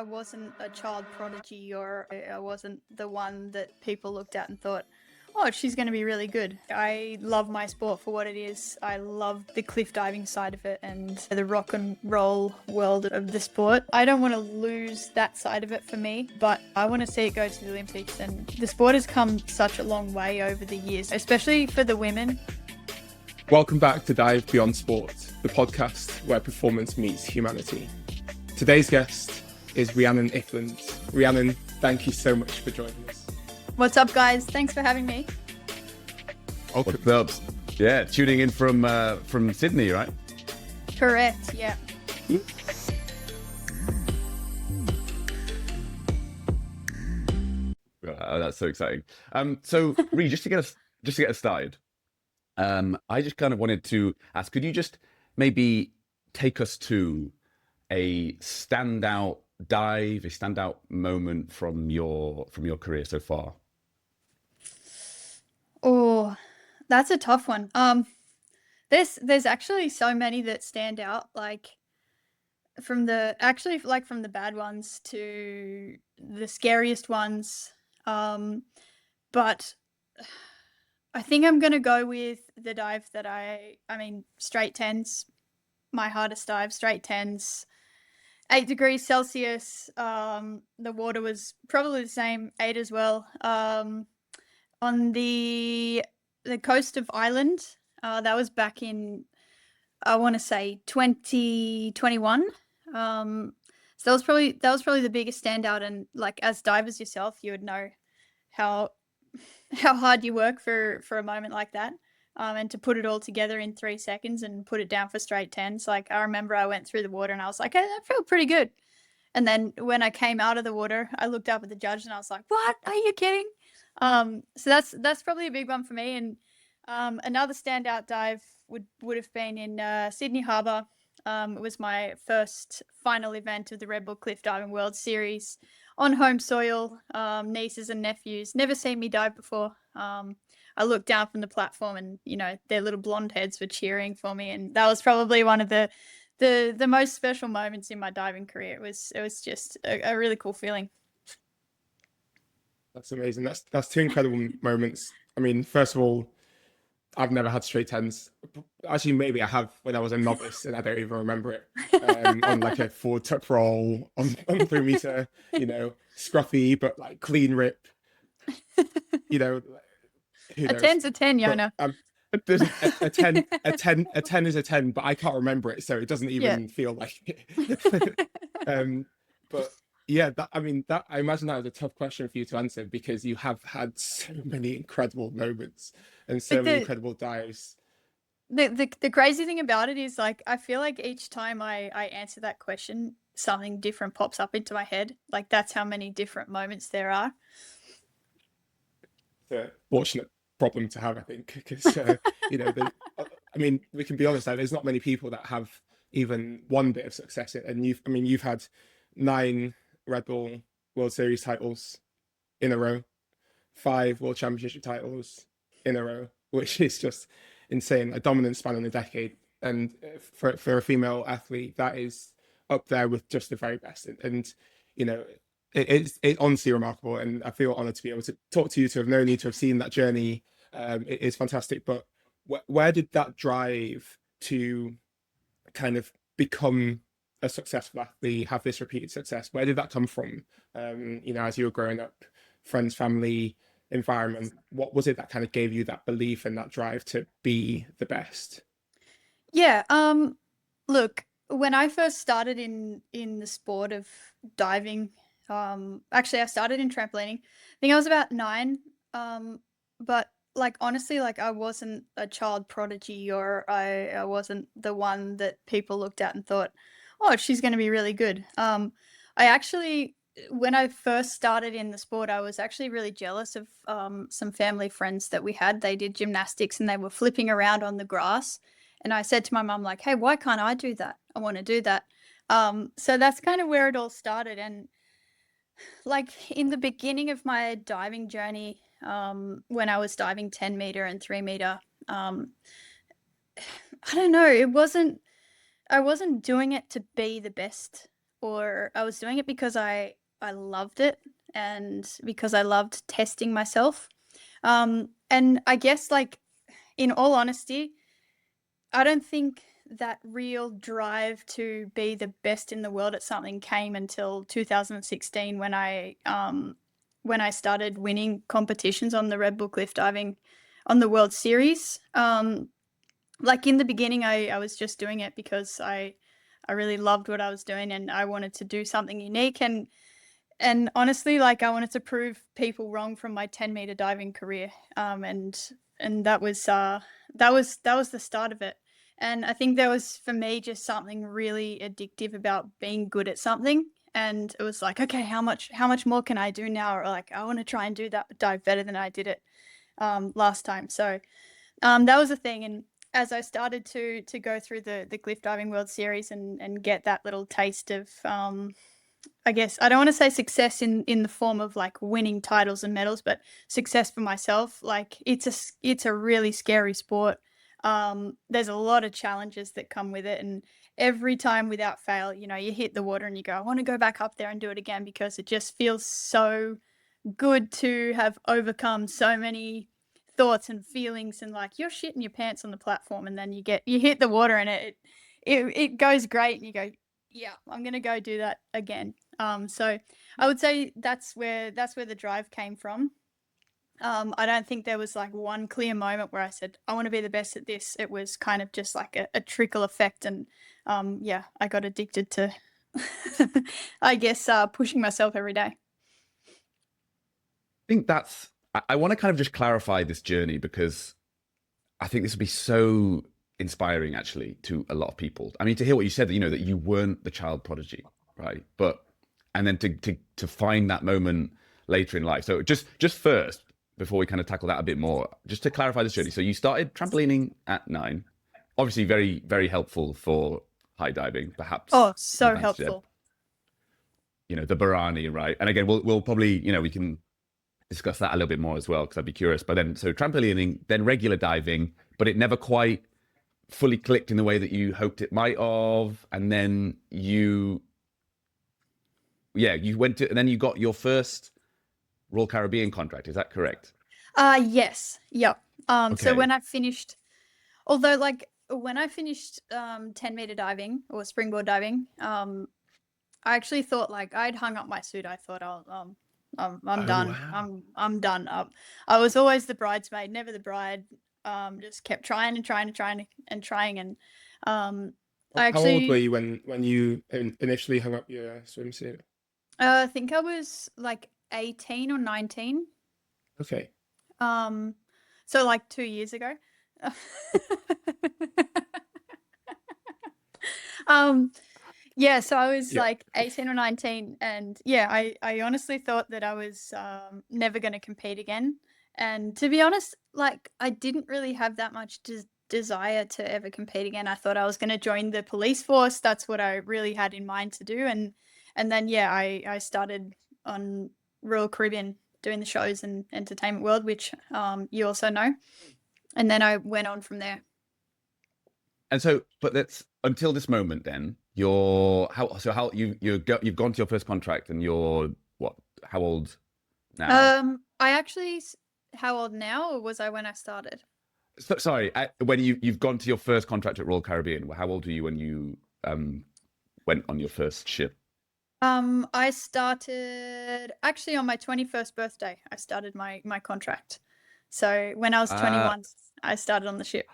I wasn't a child prodigy, or I wasn't the one that people looked at and thought, oh, she's going to be really good. I love my sport for what it is. I love the cliff diving side of it and the rock and roll world of the sport. I don't want to lose that side of it for me, but I want to see it go to the Olympics. And the sport has come such a long way over the years, especially for the women. Welcome back to Dive Beyond Sport, the podcast where performance meets humanity. Today's guest is Rhiannan Iffland. Rhiannan, thank you so much for joining us. What's up, guys? Thanks for having me. Okay. Buildups. Yeah, tuning in from Sydney, right? Correct, yeah. Oh, that's so exciting. So Rhi, just to get us started, I just kind of wanted to ask, could you just maybe take us to a standout dive, a standout moment from your career so far? Oh, that's a tough one. There's actually so many that stand out, like from the bad ones to the scariest ones. But I think I'm gonna go with the dive that I mean, straight tens, my hardest dive, straight tens, 8 degrees Celsius. The water was probably the same, 8 as well. On the coast of Ireland. That was back in, I want to say, 2021. So that was probably the biggest standout. And like, as divers yourself, you would know how hard you work for a moment like that. And to put it all together in 3 seconds and put it down for straight tens. Like, I remember I went through the water and I was like, hey, that felt pretty good. And then when I came out of the water, I looked up at the judge and I was like, what? Are you kidding? So that's probably a big one for me. And another standout dive would have been in Sydney Harbour. It was my first final event of the Red Bull Cliff Diving World Series on home soil. Nieces and nephews never seen me dive before. I looked down from the platform and, you know, their little blonde heads were cheering for me, and that was probably one of the most special moments in my diving career. It was just a really cool feeling. That's amazing. That's two incredible moments. I mean, first of all, I've never had straight tens. Actually, maybe I have when I was a novice and I don't even remember it. On like a forward tuck roll on 3 meter, you know, scruffy but like clean rip. You know, who A knows? 10's a 10, Yona. There's a 10 is a 10, but I can't remember it, so it doesn't even feel like it. But yeah, I imagine that was a tough question for you to answer, because you have had so many incredible moments and so many incredible dives. The crazy thing about it is, like, I feel like each time I answer that question, something different pops up into my head. Like, that's how many different moments there are. It's a fortunate problem to have, I think, because you know, I mean, we can be honest, there's not many people that have even one bit of success, and you've had 9 Red Bull World Series titles in a row, 5 World Championship titles in a row, which is just insane. A dominant span in a decade, and for a female athlete, that is up there with just the very best. And you know, it's honestly remarkable, and I feel honored to be able to talk to you, to have known you, to have seen that journey. It is fantastic. But where did that drive to kind of become a successful athlete, have this repeated success, where did that come from? You know, as you were growing up, friends, family, environment, what was it that kind of gave you that belief and that drive to be the best? Yeah. Look, when I first started in the sport of diving, actually I started in trampolining. I think I was about 9. But like, honestly, like, I wasn't a child prodigy, or I wasn't the one that people looked at and thought, oh, she's going to be really good. I actually, when I first started in the sport, I was actually really jealous of some family friends that we had. They did gymnastics and they were flipping around on the grass. And I said to my mum, like, hey, why can't I do that? I want to do that. So that's kind of where it all started. And like, in the beginning of my diving journey, when I was diving 10 meter and 3 meter, I don't know, I wasn't doing it to be the best or I was doing it because I loved it and because I loved testing myself. And I guess, like, in all honesty, I don't think that real drive to be the best in the world at something came until 2016 when I started winning competitions on the Red Bull cliff diving on the World Series. Like, in the beginning, I was just doing it because I really loved what I was doing and I wanted to do something unique, and honestly, like, I wanted to prove people wrong from my 10-meter diving career. And that was the start of it. And I think there was, for me, just something really addictive about being good at something. And it was like, okay, how much more can I do now? Or, like, I want to try and do that dive better than I did it last time. So that was the thing. And as I started to go through the Cliff Diving World Series and get that little taste of, I guess, I don't want to say success in the form of, like, winning titles and medals, but success for myself. Like, it's a really scary sport. There's a lot of challenges that come with it, and every time without fail, you hit the water and you go, I want to go back up there and do it again, because it just feels so good to have overcome so many thoughts and feelings, and, like, you're shitting your pants on the platform, and then you hit the water and it goes great, and you go, yeah, I'm gonna go do that again. So I would say that's where the drive came from. I don't think there was, like, one clear moment where I said, I want to be the best at this. It was kind of just like a trickle effect, and yeah, I got addicted to, I guess, pushing myself every day. I think I want to kind of just clarify this journey, because I think this would be so inspiring, actually, to a lot of people. I mean, to hear what you said, that that you weren't the child prodigy, right? And then to find that moment later in life. So just first, before we kind of tackle that a bit more, just to clarify this journey. So you started trampolining at 9, obviously very, very helpful for high diving, perhaps. Oh, so helpful. The Barani, right? And again, we'll probably, we can discuss that a little bit more as well, because I'd be curious. But then, so trampolining, then regular diving, but it never quite fully clicked in the way that you hoped it might have. And then you went to, and then you got your first Royal Caribbean contract. Is that correct? Yes. Yep. Okay. So when I finished, although, like, when I finished 10-meter diving or springboard diving, I actually thought, like, I'd hung up my suit. I thought, I'm done. Wow. I'm done. I was always the bridesmaid, never the bride. Just kept trying and trying and trying and trying. And I How old were actually, you when you initially hung up your swimsuit? I think I was like 18 or 19. Okay. So, like, 2 years ago. Yeah, so I was Yeah. like 18 or 19, and yeah, I honestly thought that I was never going to compete again. And to be honest, like, I didn't really have that much desire to ever compete again. I thought I was going to join the police force. That's what I really had in mind to do. And then, yeah, I started on Royal Caribbean doing the shows and Entertainment World, which you also know. And then I went on from there. And so, but that's until this moment. Then you've gone to your first contract, and you're what? How old now? I actually, how old now, or was I when I started? So, sorry, when you've gone to your first contract at Royal Caribbean, how old were you when you went on your first ship? I started actually on my 21st birthday. I started my contract. So when I was 21, I started on the ship.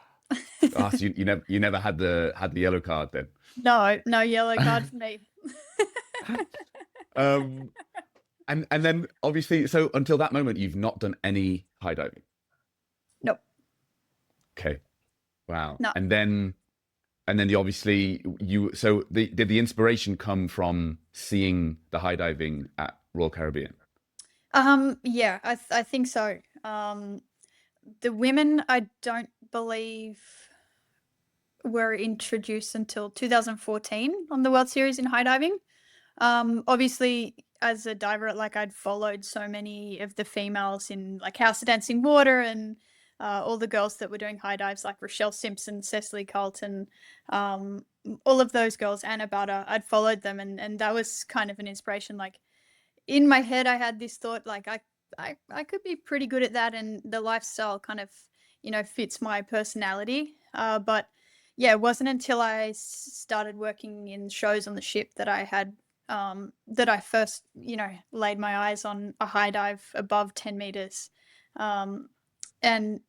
So you never had the yellow card then? No yellow card for me. And then obviously, so until that moment, you've not done any high diving. Nope. Okay. Wow. No. And then obviously did the inspiration come from seeing the high diving at Royal Caribbean? Yeah, I think so. The women, I don't believe, were introduced until 2014 on the World Series in high diving. Obviously, as a diver, like, I'd followed so many of the females in, like, House of Dancing Water, and all the girls that were doing high dives, like Rochelle Simpson, Cecily Carlton, all of those girls, Anna Butter, I'd followed them, and that was kind of an inspiration. Like in my head, I had this thought, like I could be pretty good at that, and the lifestyle kind of, you know, fits my personality. But yeah, it wasn't until I started working in shows on the ship that I had that I first, you know, laid my eyes on a high dive above 10 meters. And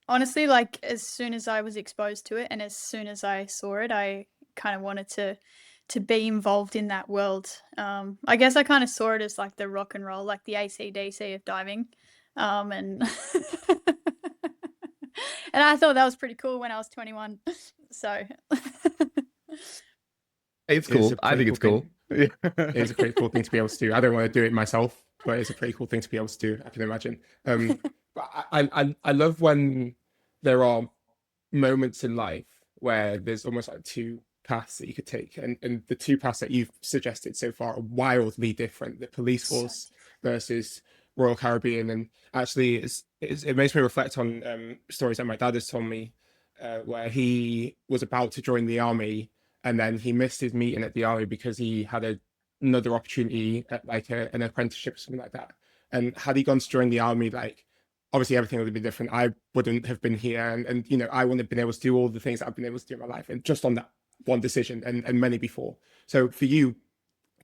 honestly, like as soon as I was exposed to it and as soon as I saw it, I kind of wanted to be involved in that world. I guess I kind of saw it as like the rock and roll, like the AC/DC of diving. And and I thought that was pretty cool when I was 21. So It's cool. I think it's cool. Yeah. It's a pretty cool thing to be able to do. I don't want to do it myself, but it's a pretty cool thing to be able to do, I can imagine. But I love when there are moments in life where there's almost like two paths that you could take, and the two paths that you've suggested so far are wildly different. The police force versus Royal Caribbean, and actually it makes me reflect on stories that my dad has told me, where he was about to join the army and then he missed his meeting at the army because he had another opportunity at like an apprenticeship or something like that. And had he gone to join the army, like obviously everything would have been different. I wouldn't have been here, and you know, I wouldn't have been able to do all the things that I've been able to do in my life, and just on that one decision, and many before. So for you,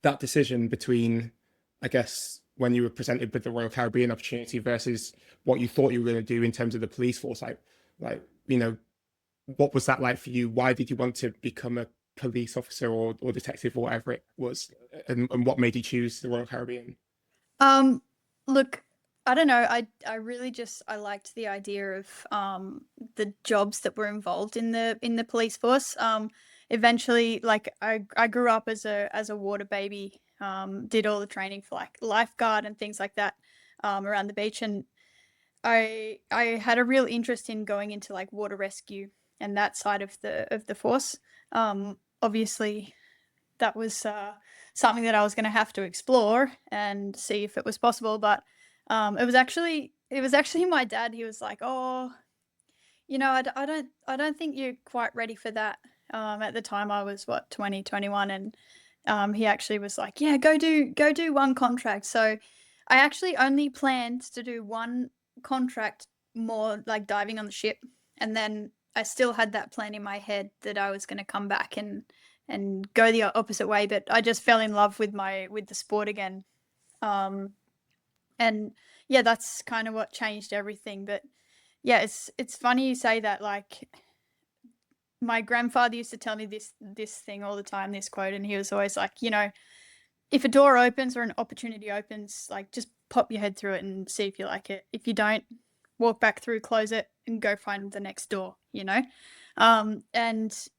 that decision between, I guess, when you were presented with the Royal Caribbean opportunity versus what you thought you were going to do in terms of the police force, like you know, what was that like for you? Why did you want to become a police officer or detective or whatever it was, and what made you choose the Royal Caribbean? Look, I don't know. I really just I liked the idea of the jobs that were involved in the police force. Eventually, like I grew up as a water baby. Did all the training for like lifeguard and things like that around the beach, and I had a real interest in going into like water rescue and that side of the force. Obviously, that was something that I was going to have to explore and see if it was possible. But it was actually my dad. He was like, "Oh, you know, I don't think you're quite ready for that." At the time, I was 20, 21, and he actually was like, "Yeah, go do one contract." So I actually only planned to do one contract more like diving on the ship, and then I still had that plan in my head that I was going to come back and go the opposite way, but I just fell in love with the sport again. And yeah, that's kind of what changed everything. But yeah, it's funny you say that. Like my grandfather used to tell me this thing all the time, this quote, and he was always like, you know, if a door opens or an opportunity opens, like just pop your head through it and see if you like it. If you don't, walk back through, close it, and go find the next door, you know? And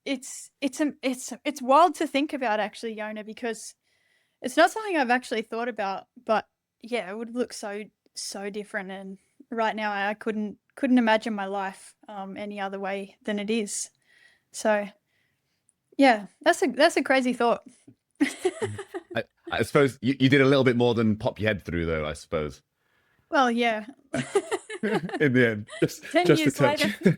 it's wild to think about actually, Yona, because it's not something I've actually thought about, but yeah, it would look so different. And right now I couldn't imagine my life any other way than it is. So yeah, that's a crazy thought. I suppose you did a little bit more than pop your head through, though, I suppose. Well, yeah. In the end, 10 just a years touch. later.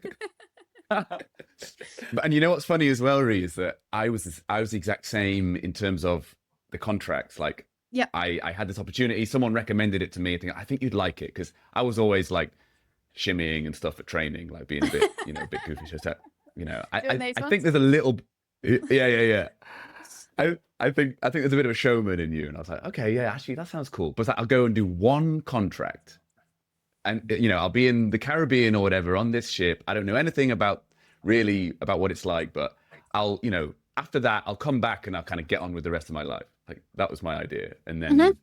And you know what's funny as well, Rhi, is that I was the exact same in terms of the contracts. Like, yeah, I had this opportunity. Someone recommended it to me. I think you'd like it, because I was always like shimmying and stuff at training, like being a bit, you know, a bit goofy. So, you know, I think there's a little, yeah. I think there's a bit of a showman in you, and I was like, okay, yeah, actually, that sounds cool. But I'll go and do one contract, and you know, I'll be in the Caribbean or whatever on this ship. I don't know anything about what it's like, but I'll, you know, after that, I'll come back and I'll kind of get on with the rest of my life. Like that was my idea, and then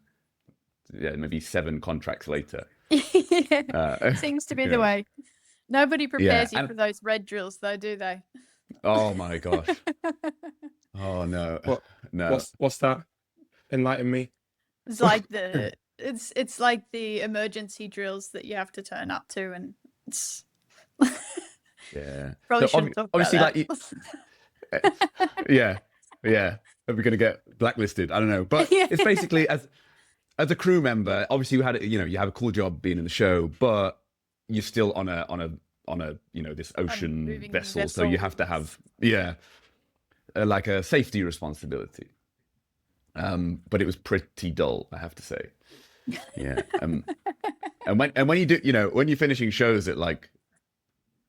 yeah, maybe 7 contracts later. Yeah, seems to be the way. Nobody prepares you and for those red drills, though, do they? Oh my gosh. Oh no. What? No. What's that? Enlighten me. It's like it's like the emergency drills that you have to turn up to, and it's Yeah. probably So shouldn't talk obviously, about like, that. yeah. Are we going to get blacklisted? I don't know. But it's basically as a crew member, obviously you have a cool job being in the show, but you're still on a you know, this ocean vessel, so you have to have like a safety responsibility. But it was pretty dull, I have to say. Yeah. And when you do, when you're finishing shows at like,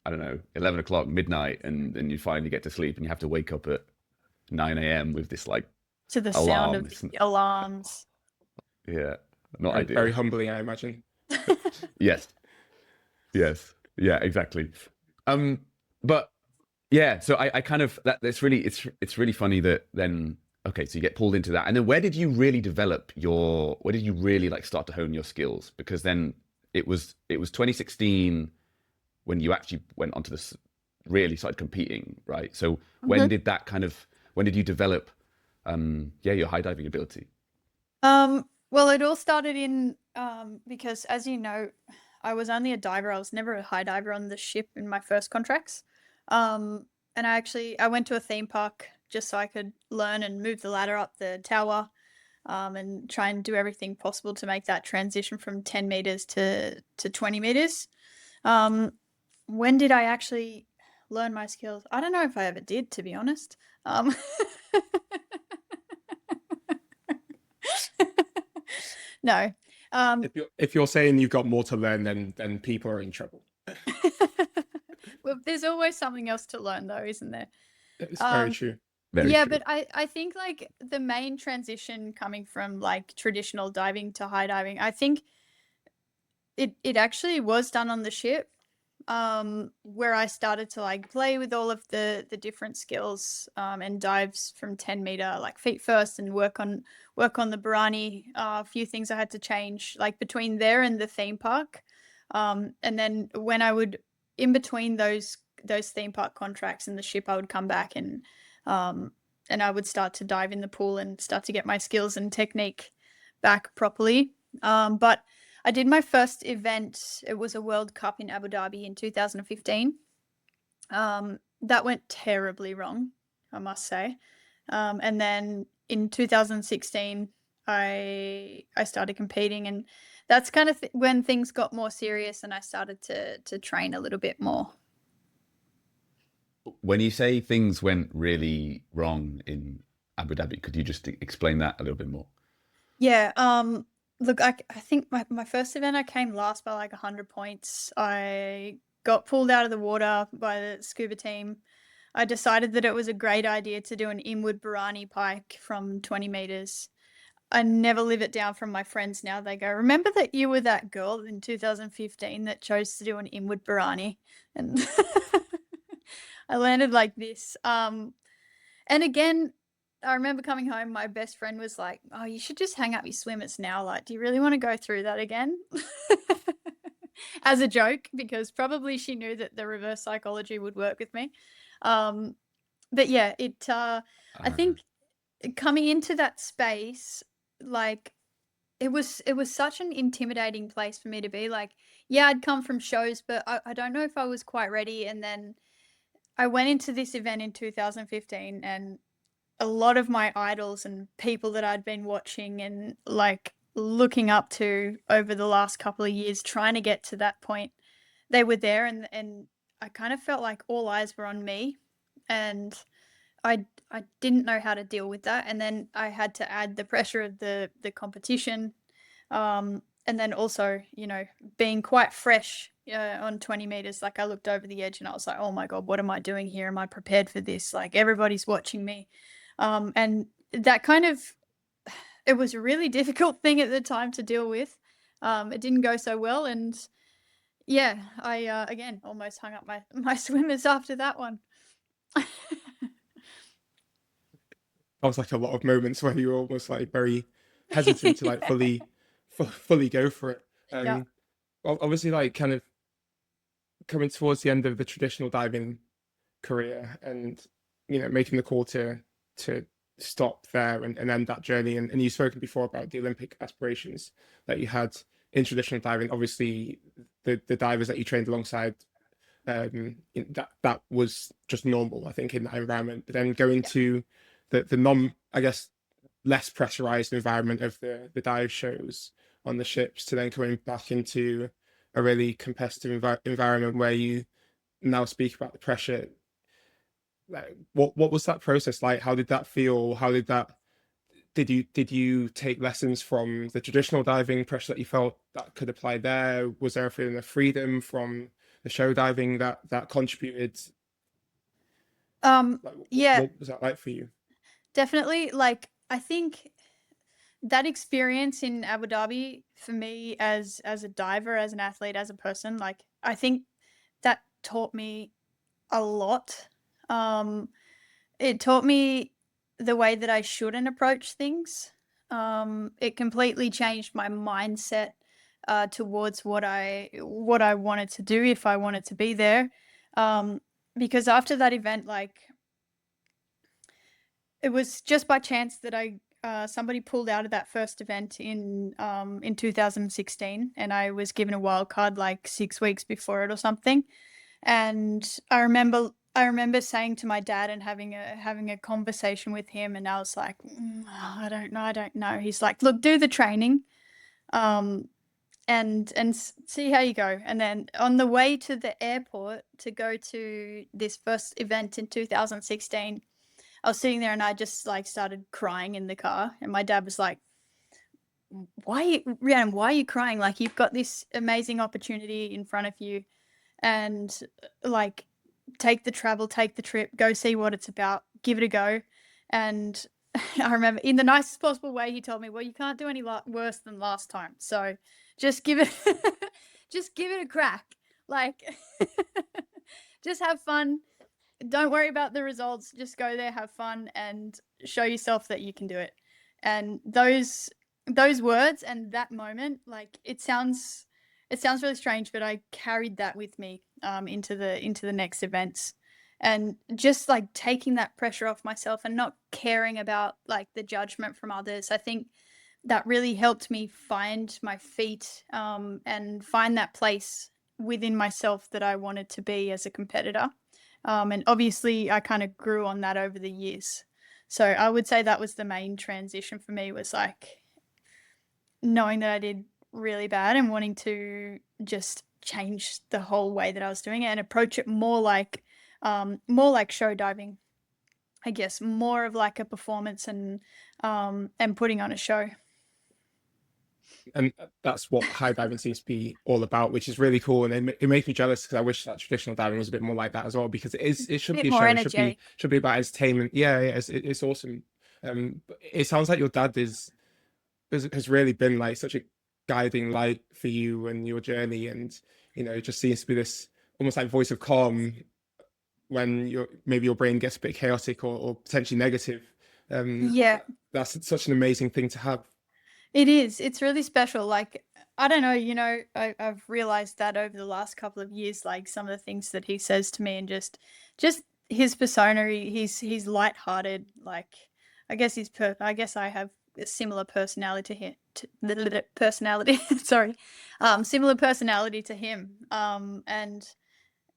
I don't know, 11 o'clock, midnight, and you finally get to sleep and you have to wake up at 9 a.m. with this like To the alarm. sound of the alarms. Yeah, not Very, ideal. very humbling, I imagine. Yes. Yeah, exactly. But yeah, so I kind of it's really funny that then, okay, so you get pulled into that, and then where did you really like start to hone your skills? Because then it was 2016 when you actually went onto this, really started competing, right? So when did you develop your high diving ability? Well, it all started in because, as you know, I was only a diver. I was never a high diver on the ship in my first contracts. And I went to a theme park just so I could learn and move the ladder up the tower, and try and do everything possible to make that transition from 10 meters to 20 meters. When did I actually learn my skills? I don't know if I ever did, to be honest. No. If you're saying you've got more to learn, then people are in trouble. Well, there's always something else to learn, though, isn't there? It's very true. Very Yeah, true. but I think like the main transition coming from like traditional diving to high diving, I think it actually was done on the ship, where I started to like play with all of the different skills, and dives from 10-meter, like feet first, and work on the Barani. A few things I had to change like between there and the theme park, and then when I would, in between those theme park contracts and the ship, I would come back and I would start to dive in the pool and start to get my skills and technique back properly. But I did my first event. It was a World Cup in Abu Dhabi in 2015. That went terribly wrong, I must say. And then in 2016, I started competing, and that's kind of when things got more serious, and I started to train a little bit more. When you say things went really wrong in Abu Dhabi, could you just explain that a little bit more? Yeah. Look, I think my first event, I came last by like 100 points. I got pulled out of the water by the scuba team. I decided that it was a great idea to do an inward Barani pike from 20 meters. I never live it down from my friends now. They go, "Remember that you were that girl in 2015 that chose to do an inward Barani?" And I landed like this. And again, I remember coming home, my best friend was like, "Oh, you should just hang up your swimmers now. Like, do you really want to go through that again?" As a joke, because probably she knew that the reverse psychology would work with me. But yeah, I think coming into that space, like it was such an intimidating place for me to be. Like, yeah, I'd come from shows, but I don't know if I was quite ready. And then I went into this event in 2015, and a lot of my idols and people that I'd been watching and like looking up to over the last couple of years, trying to get to that point, they were there, and I kind of felt like all eyes were on me, and I didn't know how to deal with that. And then I had to add the pressure of the competition, and then also, being quite fresh on 20 meters. Like, I looked over the edge and I was like, "Oh my God, what am I doing here? Am I prepared for this? Like, everybody's watching me." And that kind of, it was a really difficult thing at the time to deal with. It didn't go so well, and yeah, I again almost hung up my swimmers after that one. I was like a lot of moments where you were almost like very hesitant to like fully go for it. Yeah. Obviously, like kind of coming towards the end of the traditional diving career, and making the call to stop there and end that journey. And you've spoken before about the Olympic aspirations that you had in traditional diving. Obviously, the divers that you trained alongside, that was just normal, I think, in that environment. But then going to the non, I guess, less pressurized environment of the dive shows on the ships, to then coming back into a really competitive environment where you now speak about the pressure. Like, what was that process like? How did that feel? How did that did you take lessons from the traditional diving pressure that you felt that could apply there? Was there a feeling of freedom from the show diving that contributed? Like, Yeah, what was that like for you? definitely. Like, I think that experience in Abu Dhabi for me as a diver, as an athlete, as a person, like, I think that taught me a lot. Um, it taught me the way that I shouldn't approach things. It completely changed my mindset towards what I wanted to do if I wanted to be there. Um, because after that event, like, it was just by chance that I somebody pulled out of that first event in 2016, and I was given a wild card like 6 weeks before it or something. And I remember saying to my dad and having a conversation with him, and I was like, I don't know, I don't know. He's like, look, do the training, um, and see how you go. And then on the way to the airport to go to this first event in 2016, I was sitting there and I just like started crying in the car, and my dad was like, Rhiannon, why are you crying? Like, you've got this amazing opportunity in front of you, and like, take the travel, take the trip, go see what it's about, give it a go. And I remember in the nicest possible way, he told me, well, you can't do any worse than last time. So just give it, just give it a crack. Like, just have fun. Don't worry about the results. Just go there, have fun, and show yourself that you can do it. And those words and that moment, like, it sounds really strange, but I carried that with me into the next events, and just like taking that pressure off myself and not caring about like the judgment from others. I think that really helped me find my feet, and find that place within myself that I wanted to be as a competitor. And obviously, I kind of grew on that over the years. So I would say that was the main transition for me, was like knowing that I did really bad and wanting to just change the whole way that I was doing it and approach it more like show diving, I guess, more of like a performance, and putting on a show. And that's what high diving seems to be all about, which is really cool. And it makes me jealous because I wish that traditional diving was a bit more like that as well, because it should Bit be a more show. It energetic. should be about entertainment. Yeah, yeah, it's awesome. But it sounds like your dad has really been like such a guiding light for you and your journey, and it just seems to be this almost like voice of calm when maybe your brain gets a bit chaotic or potentially negative. Yeah, That's such an amazing thing to have. it is. It's really special. Like, I don't know, I've realized that over the last couple of years, like some of the things that he says to me, and just his persona. He's lighthearted. Like, I guess I have a similar personality to him. Personality, sorry, similar personality to him. And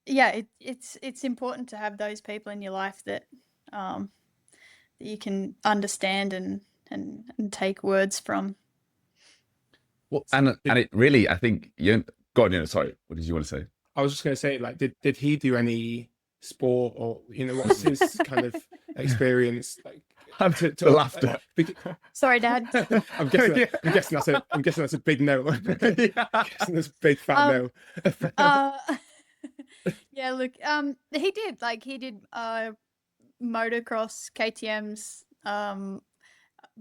yeah, it's important to have those people in your life that you can understand and take words from. Well, and it really, I think you. God, sorry. What did you want to say? I was just going to say, like, did he do any sport, or what's his kind of experience like? The laughter. Sorry, Dad. I'm guessing that's a big no. I'm guessing that's a big fat no. uh, yeah, look, he did motocross, KTM's,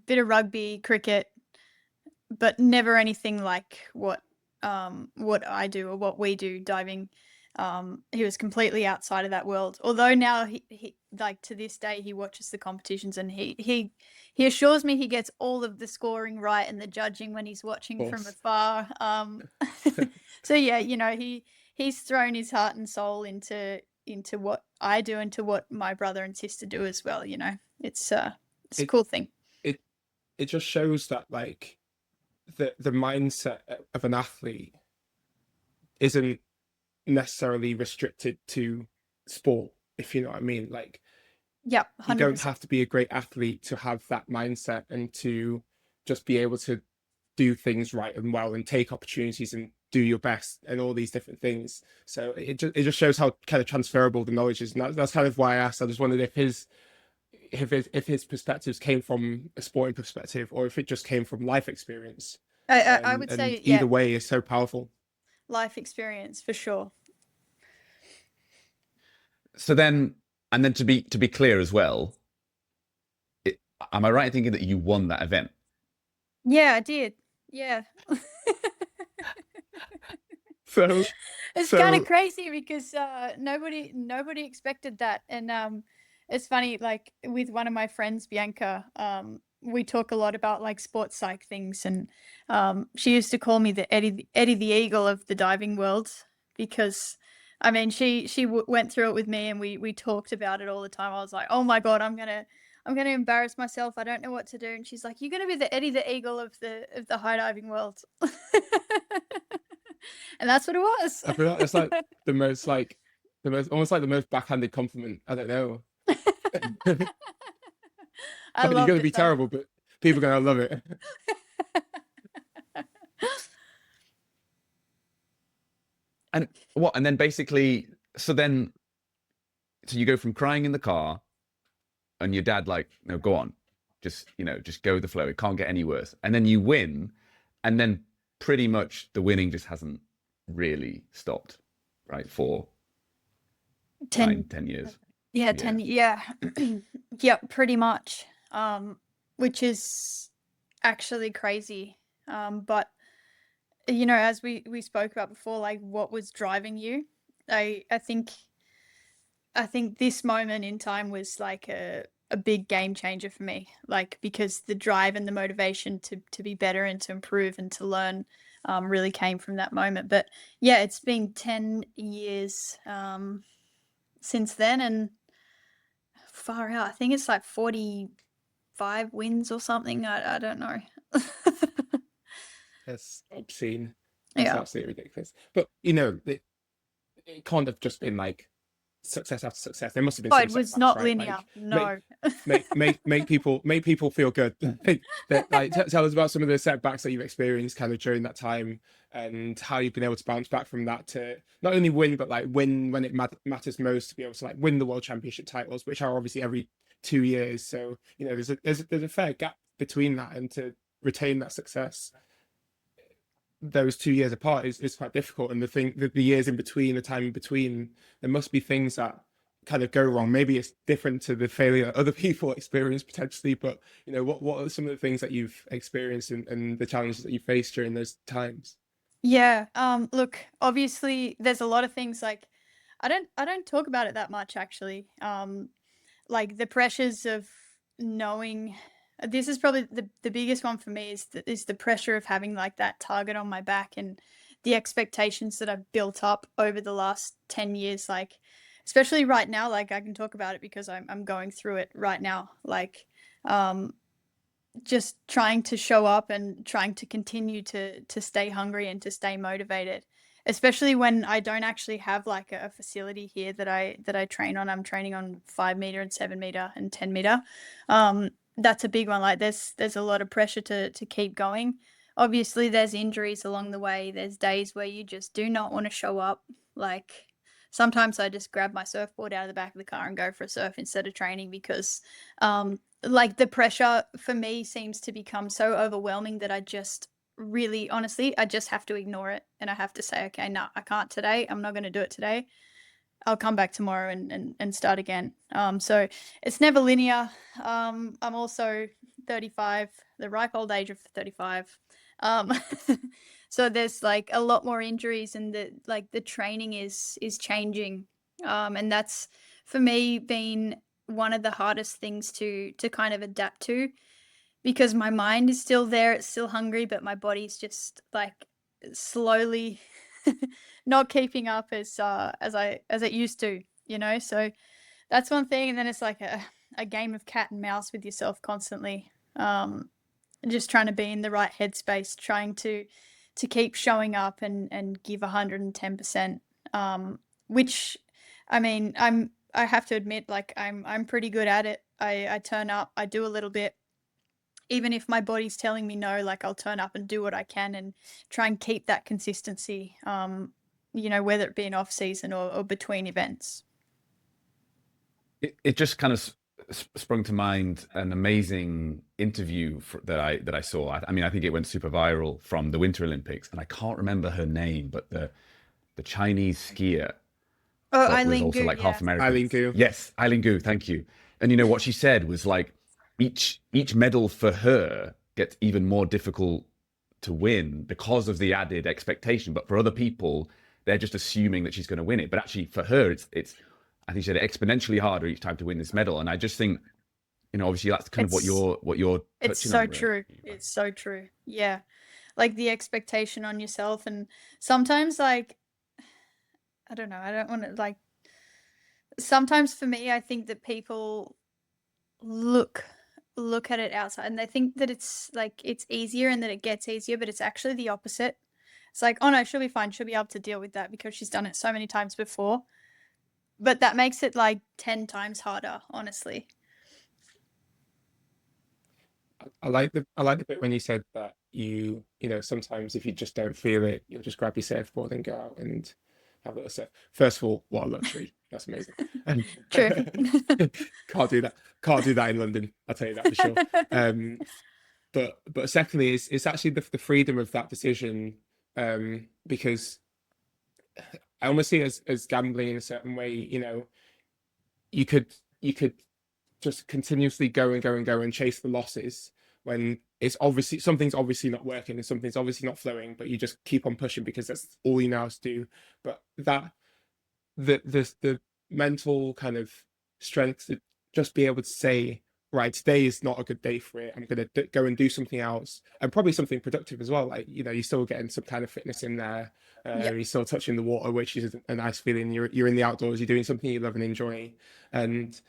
bit of rugby, cricket, but never anything like what I do or what we do diving. He was completely outside of that world. Although now he like to this day he watches the competitions, and he assures me he gets all of the scoring right and the judging when he's watching from afar. So yeah, he's thrown his heart and soul into what I do and to what my brother and sister do as well. It's a cool thing. It just shows that like the mindset of an athlete isn't necessarily restricted to sport, if you know what I mean. Like, Yeah, you don't 100%. have to be a great athlete to have that mindset and to just be able to do things right and well and take opportunities and do your best and all these different things. So it just shows how kind of transferable the knowledge is, and that's kind of why I asked. I just wondered if his perspectives came from a sporting perspective or if it just came from life experience. I would And say, either way is so powerful. life experience for sure. So then, and then to be clear as well, am I right in thinking that you won that event? Yeah, I did. Yeah. So It's kind of crazy because nobody expected that. And it's funny, like with one of my friends, Bianca, we talk a lot about like sports psych things, and she used to call me the Eddie the Eagle of the diving world, because I mean she went through it with me, and we talked about it all the time. I was like, oh my god, I'm gonna embarrass myself. I don't know what to do. And she's like, you're gonna be the Eddie the Eagle of the high diving world. And that's what it was. I feel like it's like the most almost like the most backhanded compliment. I don't know. I You're love gonna it be though. terrible, but people are gonna love it. And what? And then basically, so you go from crying in the car, and your dad like, no, go on, just just go with the flow. It can't get any worse. And then you win, and then pretty much the winning just hasn't really stopped, right? For 10 years. Yeah, 10. Yeah. Yeah, pretty much. Which is actually crazy. But as we spoke about before, like what was driving you, I think this moment in time was like a big game changer for me, like because the drive and the motivation to be better and to improve and to learn really came from that moment. But yeah, it's been 10 years since then, and far out, I think it's like 45 wins or something. I don't know. That's obscene. That's Yeah. absolutely ridiculous. But it can't have just been like success after success. There must have been Oh, some it was setbacks, not right? linear. Like No. make people feel good. That like tell us about some of the setbacks that you've experienced kind of during that time, and how you've been able to bounce back from that to not only win, but like win when it matters most, to be able to like win the world championship titles, which are obviously every 2 years. So there's a fair gap between that, and to retain that success those 2 years apart is quite difficult. And the years in between, the time in between, there must be things that kind of go wrong. Maybe it's different to the failure other people experience potentially, but what are some of the things that you've experienced, and the challenges that you faced during those times? Yeah. Look, obviously there's a lot of things, like I don't talk about it that much actually. Like the pressures of knowing, this is probably the biggest one for me, is the pressure of having like that target on my back, and the expectations that I've built up over the last 10 years, like especially right now. Like I can talk about it because I'm going through it right now, like just trying to show up and trying to continue to stay hungry and to stay motivated, especially when I don't actually have like a facility here that I train on. I'm training on 5 meter and 7 meter and 10 meter. That's a big one. Like there's a lot of pressure to keep going. Obviously there's injuries along the way. There's days where you just do not want to show up. Like sometimes I just grab my surfboard out of the back of the car and go for a surf instead of training, because like the pressure for me seems to become so overwhelming that I just really, honestly, I just have to ignore it, and I have to say, okay, no, I can't today. I'm not going to do it today. I'll come back tomorrow and start again. So it's never linear. I'm also 35, the ripe old age of 35. So there's like a lot more injuries, and the training is changing. And that's for me been one of the hardest things to kind of adapt to, because my mind is still there, it's still hungry, but my body's just like slowly not keeping up as it used to, So that's one thing. And then it's like a game of cat and mouse with yourself constantly. Just trying to be in the right headspace, trying to keep showing up and give 110%. Which, I mean, I have to admit, like I'm pretty good at it. I turn up, I do a little bit. even if my body's telling me no, like I'll turn up and do what I can and try and keep that consistency, you know, whether it be in off season or between events. It just kind of sprung to mind an amazing interview that I saw. I mean, I think it went super viral from the Winter Olympics, and I can't remember her name, but the Chinese skier Oh, but was Eileen also Gu, like yeah. half American. Eileen Gu. Yes, Eileen Gu, thank you. And you know what she said was like each medal for her gets even more difficult to win because of the added expectation. But for other people, they're just assuming that she's going to win it. But actually, for her, it's I think she said exponentially harder each time to win this medal. And I just think, you know, obviously that's kind of what you're It's touching so on, true. right? It's so true. Yeah. Like the expectation on yourself, and sometimes like I don't know, I don't want to like sometimes for me I think that people look at it outside and they think that it's like it's easier and that it gets easier, but it's actually the opposite. It's like, oh no, she'll be fine. She'll be able to deal with that because she's done it so many times before. But that makes it like 10 times harder, honestly. I like the bit when you said that you know, sometimes if you just don't feel it, you'll just grab your surfboard and go out and have a little surf. First of all, what a luxury. That's amazing. True. Can't do that. Can't do that in London. I'll tell you that for sure. But secondly, it's actually the freedom of that decision, because I almost see it as gambling in a certain way. You know, you could just continuously go and chase the losses when it's obviously something's obviously not working and something's obviously not flowing, but you just keep on pushing because that's all you know how to do. But that the mental kind of strength to just be able to say, right, today is not a good day for it. I'm going to go and do something else, and probably something productive as well. Like, you know, you're still getting some kind of fitness in there. Yep. You're still touching the water, which is a nice feeling. You're in the outdoors. You're doing something you love and enjoy, and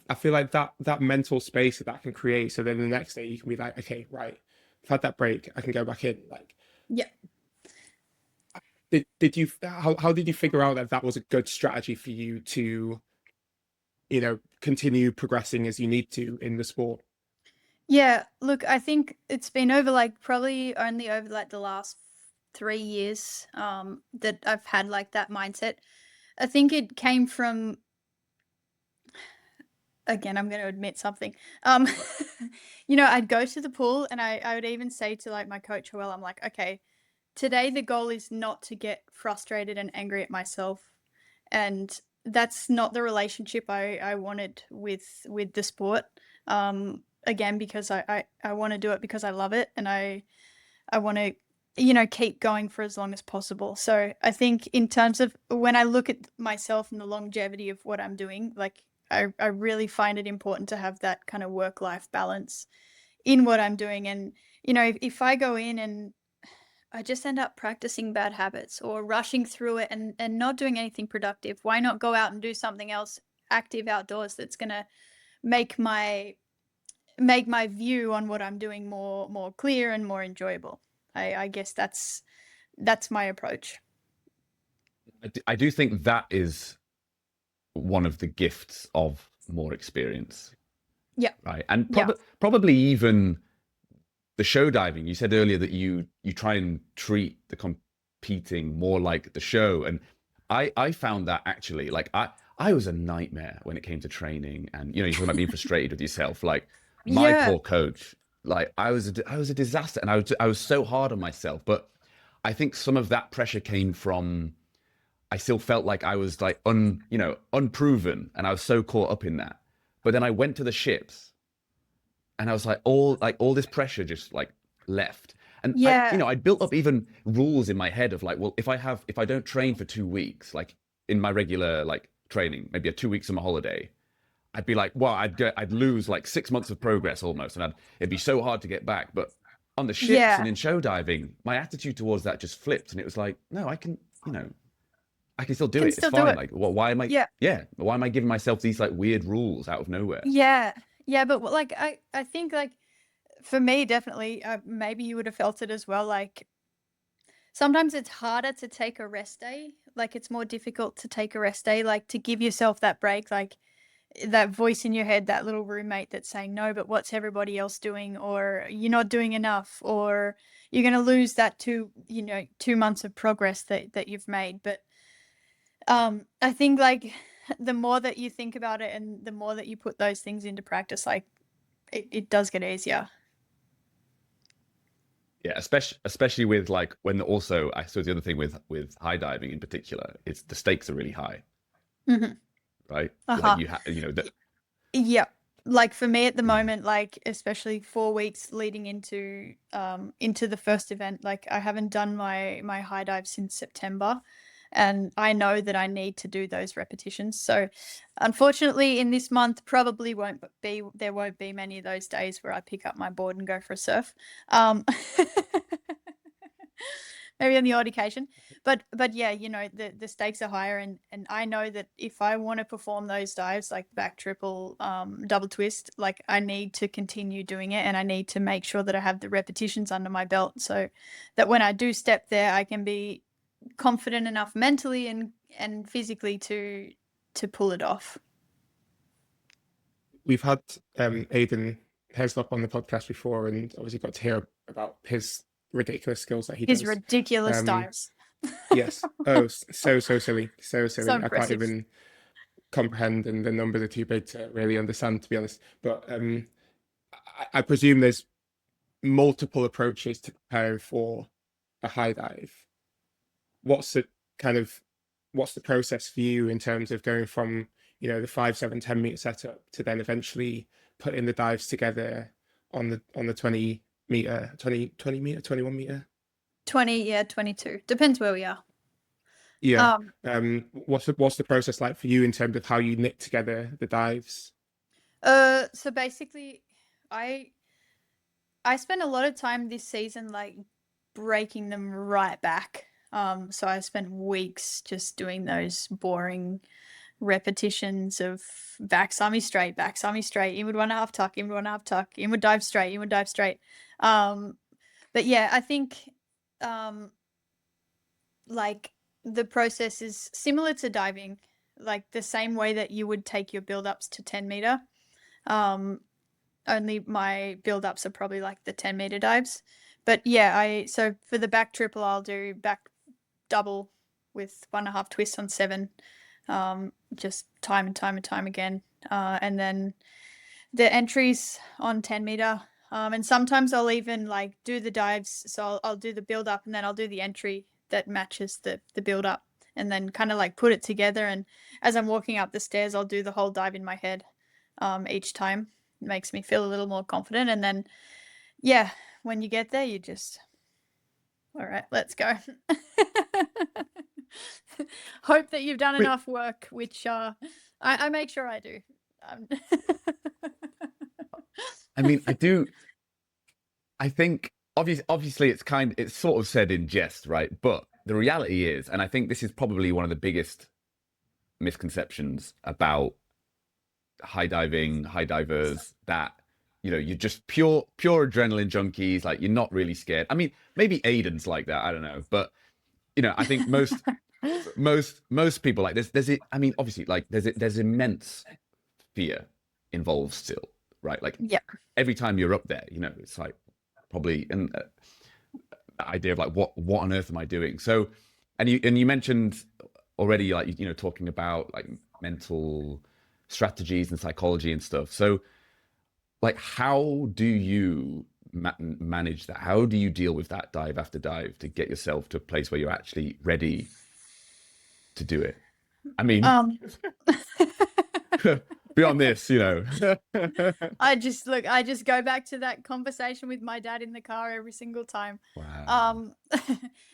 I feel like that mental space that can create. So then the next day you can be like, okay, right, I've had that break. I can go back in. Like, Yeah. did you how did you figure out that was a good strategy for you to, you know, continue progressing as you need to in the sport? Yeah, look, I think it's been over like probably only over like the last 3 years that I've had like that mindset. I think it came from, again, I'm going to admit something. Um, you know, I'd go to the pool and I would even say to like my coach, well, I'm like, okay, today the goal is not to get frustrated and angry at myself. And that's not the relationship I wanted with the sport. Again, because I want to do it because I love it and I want to, you know, keep going for as long as possible. So I think in terms of when I look at myself and the longevity of what I'm doing, like I really find it important to have that kind of work-life balance in what I'm doing. And, you know, if I go in and I just end up practicing bad habits or rushing through it and not doing anything productive, why not go out and do something else active outdoors that's going to make my view on what I'm doing more clear and more enjoyable. I guess that's my approach. I do think that is one of the gifts of more experience. Yeah. Right. And Yeah. probably even the show diving. You said earlier that you try and treat the competing more like the show. And I found that actually, like I was a nightmare when it came to training. And, you know, you're talking about being frustrated with yourself. Like my Yeah. poor coach, like I was a disaster, and I was so hard on myself. But I think some of that pressure came from, I still felt like I was like unproven, and I was so caught up in that. But then I went to the ships, and I was like, all this pressure just like left. And Yeah. I'd built up even rules in my head of like, well, if I don't train for 2 weeks, like in my regular like training, maybe a 2 week summer holiday, I'd be like, well, I'd lose like 6 months of progress almost, and it'd be so hard to get back. But on the ships Yeah. and in show diving, my attitude towards that just flipped, and it was like, no, I can still do Can it. It's still do fine. it. Like, well, why am I? Yeah. Why am I giving myself these like weird rules out of nowhere? Yeah. Yeah, but like I think like for me definitely maybe you would have felt it as well, like sometimes it's harder to take a rest day. Like it's more difficult to take a rest day, like to give yourself that break. Like that voice in your head, that little roommate that's saying, no, but what's everybody else doing? Or you're not doing enough, or you're going to lose that 2 months of progress that you've made. But I think like the more that you think about it and the more that you put those things into practice, like it does get easier. Yeah, especially with like when also I suppose the other thing with high diving in particular, it's the stakes are really high, Mhm. right? Like Uh-huh. you have, Yeah. Like for me at the moment, like especially 4 weeks leading into the first event, like I haven't done my high dive since September, and I know that I need to do those repetitions. So unfortunately in this month probably there won't be many of those days where I pick up my board and go for a surf. Um maybe on the odd occasion, but yeah, the stakes are higher, and I know that if I want to perform those dives like back triple, double twist, like I need to continue doing it, and I need to make sure that I have the repetitions under my belt so that when I do step there I can be confident enough mentally and physically to pull it off. We've had Aidan Heslop on the podcast before, and obviously got to hear about his ridiculous skills that he His does. ridiculous dives. Yes. Oh, so silly, so silly. So I can't impressive. even comprehend, and the numbers are too big to really understand, to be honest. But I presume there's multiple approaches to prepare for a high dive. What's the process for you in terms of going from, the 5, 7, 10 meter setup to then eventually putting the dives together on the 20 meter, 20 meter, 21 meter? 20, yeah, 22, depends where we are. Yeah. um What's the process like for you in terms of how you knit together the dives? so basically I spent a lot of time this season like breaking them right back. So I spent weeks just doing those boring repetitions of back semi straight, inward 1.5 tuck, inward 1.5 tuck, inward dive straight, inward dive straight. But yeah, I think like the process is similar to diving, like the same way that you would take your build-ups to 10 meter. Only my build-ups are probably like the 10 meter dives. But yeah, so for the back triple, I'll do back double with 1.5 twists on 7, just time and time and time again. And then the entries on 10 meter. And sometimes I'll even like do the dives. So I'll do the build up and then I'll do the entry that matches the build up, and then kind of like put it together. And as I'm walking up the stairs, I'll do the whole dive in my head each time. It makes me feel a little more confident. And then, yeah, when you get there, you just, all right, let's go. Hope that you've done Wait, enough work, which I make sure I do. I mean, I do. I think obviously it's sort of said in jest, right? But the reality is, and I think this is probably one of the biggest misconceptions about high diving, high divers, that you're just pure adrenaline junkies, like you're not really scared. I mean, maybe Aiden's like that, I don't know, but I think most people, like there's it. I mean, obviously, like there's immense fear involved still, right? Like Yep. every time you're up there, it's like probably the idea of like what on earth am I doing? So, and you mentioned already, like talking about like mental strategies and psychology and stuff. So, like, how do you manage that? How do you deal with that dive after dive to get yourself to a place where you're actually ready to do it? I mean, beyond this, I just go back to that conversation with my dad in the car every single time. Wow.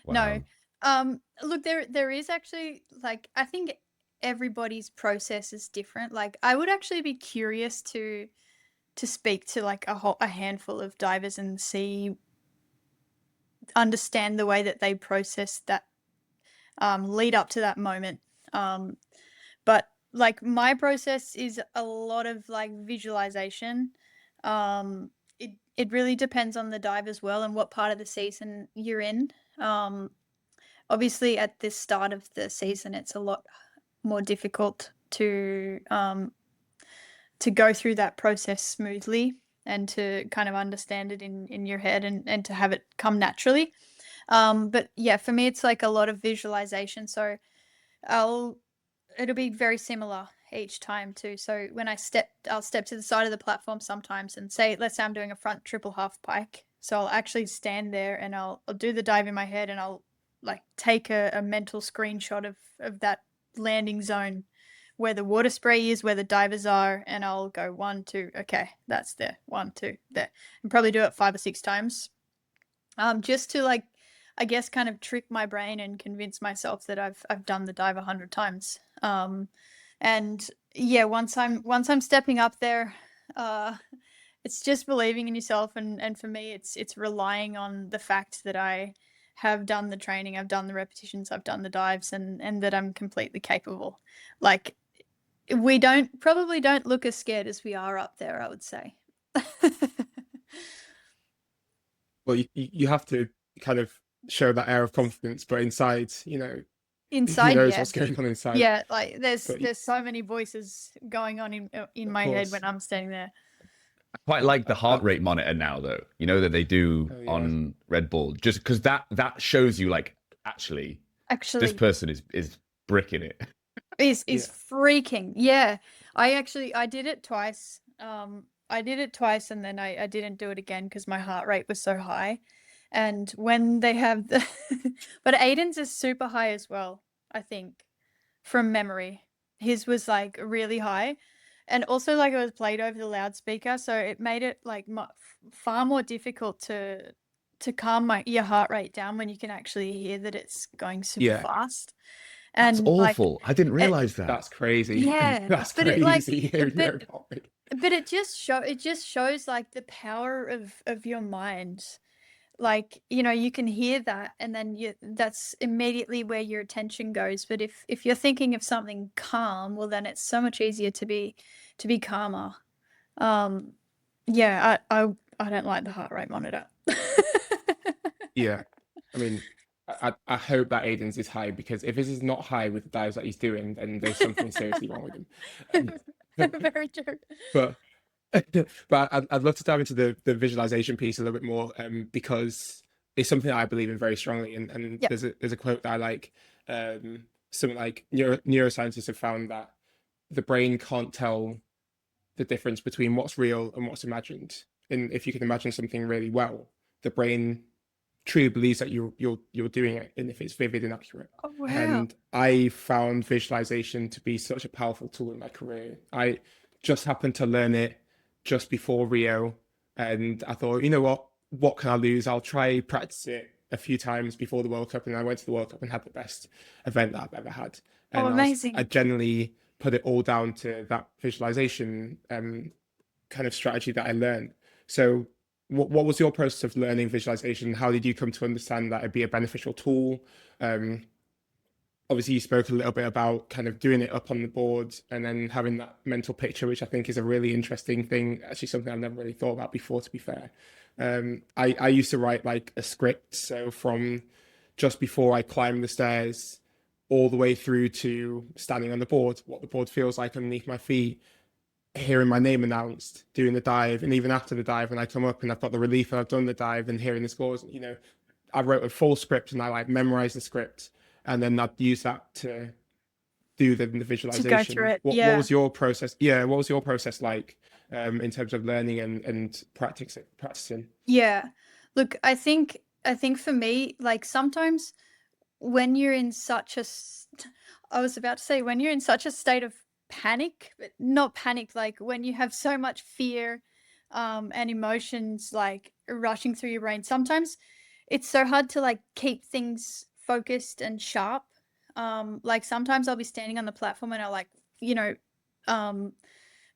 No. Wow. Look, there is actually, like, I think everybody's process is different. Like, I would actually be curious to speak to like a handful of divers and understand the way that they process that lead up to that moment. But like my process is a lot of like visualization. It really depends on the dive as well and what part of the season you're in. Obviously at this start of the season, it's a lot more difficult to to go through that process smoothly and to kind of understand it in your head and to have it come naturally. But yeah, for me, it's like a lot of visualization. So it'll be very similar each time too. So when I'll step to the side of the platform sometimes and say, let's say I'm doing a front triple half pike. So I'll actually stand there and I'll do the dive in my head and I'll like take a mental screenshot of that landing zone where the water spray is, where the divers are, and I'll go 1, 2, okay, that's there, 1, 2, there, and probably do it 5 or 6 times, just to like, I guess, kind of trick my brain and convince myself that I've done the dive 100 times. And yeah, once I'm stepping up there, it's just believing in yourself, and for me, it's relying on the fact that I have done the training, I've done the repetitions, I've done the dives, and that I'm completely capable. Like, we probably don't look as scared as we are up there, I would say. Well, you have to kind of show that air of confidence, but inside, who Inside, knows yeah. what's going on inside. Yeah, like But there's so many voices going on in my head when I'm standing there. I quite like the heart rate monitor now, though. You know that they do on Red Bull, just because that shows you like actually this person is bricking it. Is freaking. Yeah. I did it twice. I did it twice and then I didn't do it again because my heart rate was so high. And when they have the but Aiden's is super high as well, I think, from memory. His was like really high. And also like it was played over the loudspeaker, so it made it like far more difficult to calm your heart rate down when you can actually hear that it's going super fast. And that's awful. I didn't realize that. That's crazy. Yeah, that's but crazy. but it just shows like the power of your mind. Like, you can hear that and then that's immediately where your attention goes. But if you're thinking of something calm, well then it's so much easier to be calmer. Yeah, I don't like the heart rate monitor. Yeah. I mean, I hope that Aiden's is high, because if his is not high with the dives that he's doing, then there's something seriously wrong with him. Very true. But I'd love to dive into the visualization piece a little bit more, because it's something that I believe in very strongly. And Yep. there's a quote that I like, something like neuroscientists have found that the brain can't tell the difference between what's real and what's imagined. And if you can imagine something really well, the brain truly believes that you're doing it, and if it's vivid and accurate. Oh, wow. And I found visualization to be such a powerful tool in my career. I just happened to learn it just before Rio, and I thought, you know what can I lose? I'll try practice it a few times before the World Cup, and I went to the World Cup and had the best event that I've ever had. And amazing. I generally put it all down to that visualization kind of strategy that I learned. So what was your process of learning visualization? How did you come to understand that it'd be a beneficial tool? Obviously, you spoke a little bit about kind of doing it up on the board and then having that mental picture, which I think is a really interesting thing. Actually, something I've never really thought about before, to be fair. I used to write like a script. So from just before I climb the stairs all the way through to standing on the board, what the board feels like underneath my feet, hearing my name announced, doing the dive, and even after the dive, when I come up and I've got the relief and I've done the dive and hearing the scores, I wrote a full script and I like memorized the script, and then I'd use that to do the visualization. To go through it. What was your process? Yeah, what was your process like in terms of learning and practicing? Yeah. Look, I think for me, like sometimes when you're in such a I was about to say when you're in such a state of panic, but not panic, like when you have so much fear and emotions like rushing through your brain, sometimes it's so hard to like keep things focused and sharp. Like sometimes I'll be standing on the platform and I'll like,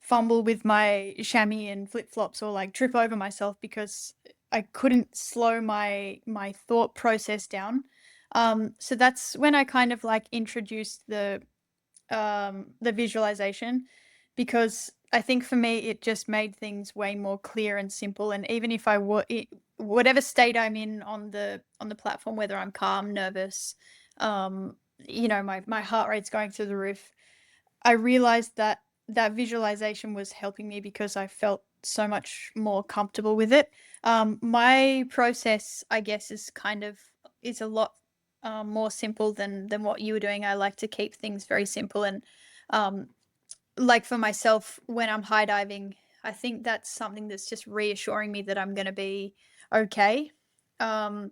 fumble with my chamois and flip-flops or like trip over myself because I couldn't slow my thought process down. So that's when I kind of like introduced the visualization, because I think for me it just made things way more clear and simple. And even if I whatever state I'm in on the platform, whether I'm calm, nervous, my heart rate's going through the roof, I realized that that visualization was helping me because I felt so much more comfortable with it. My process, I guess, is a lot more simple than what you were doing. I like to keep things very simple, and um, like for myself, when I'm high diving, I think that's something that's just reassuring me that I'm going to be okay. Um,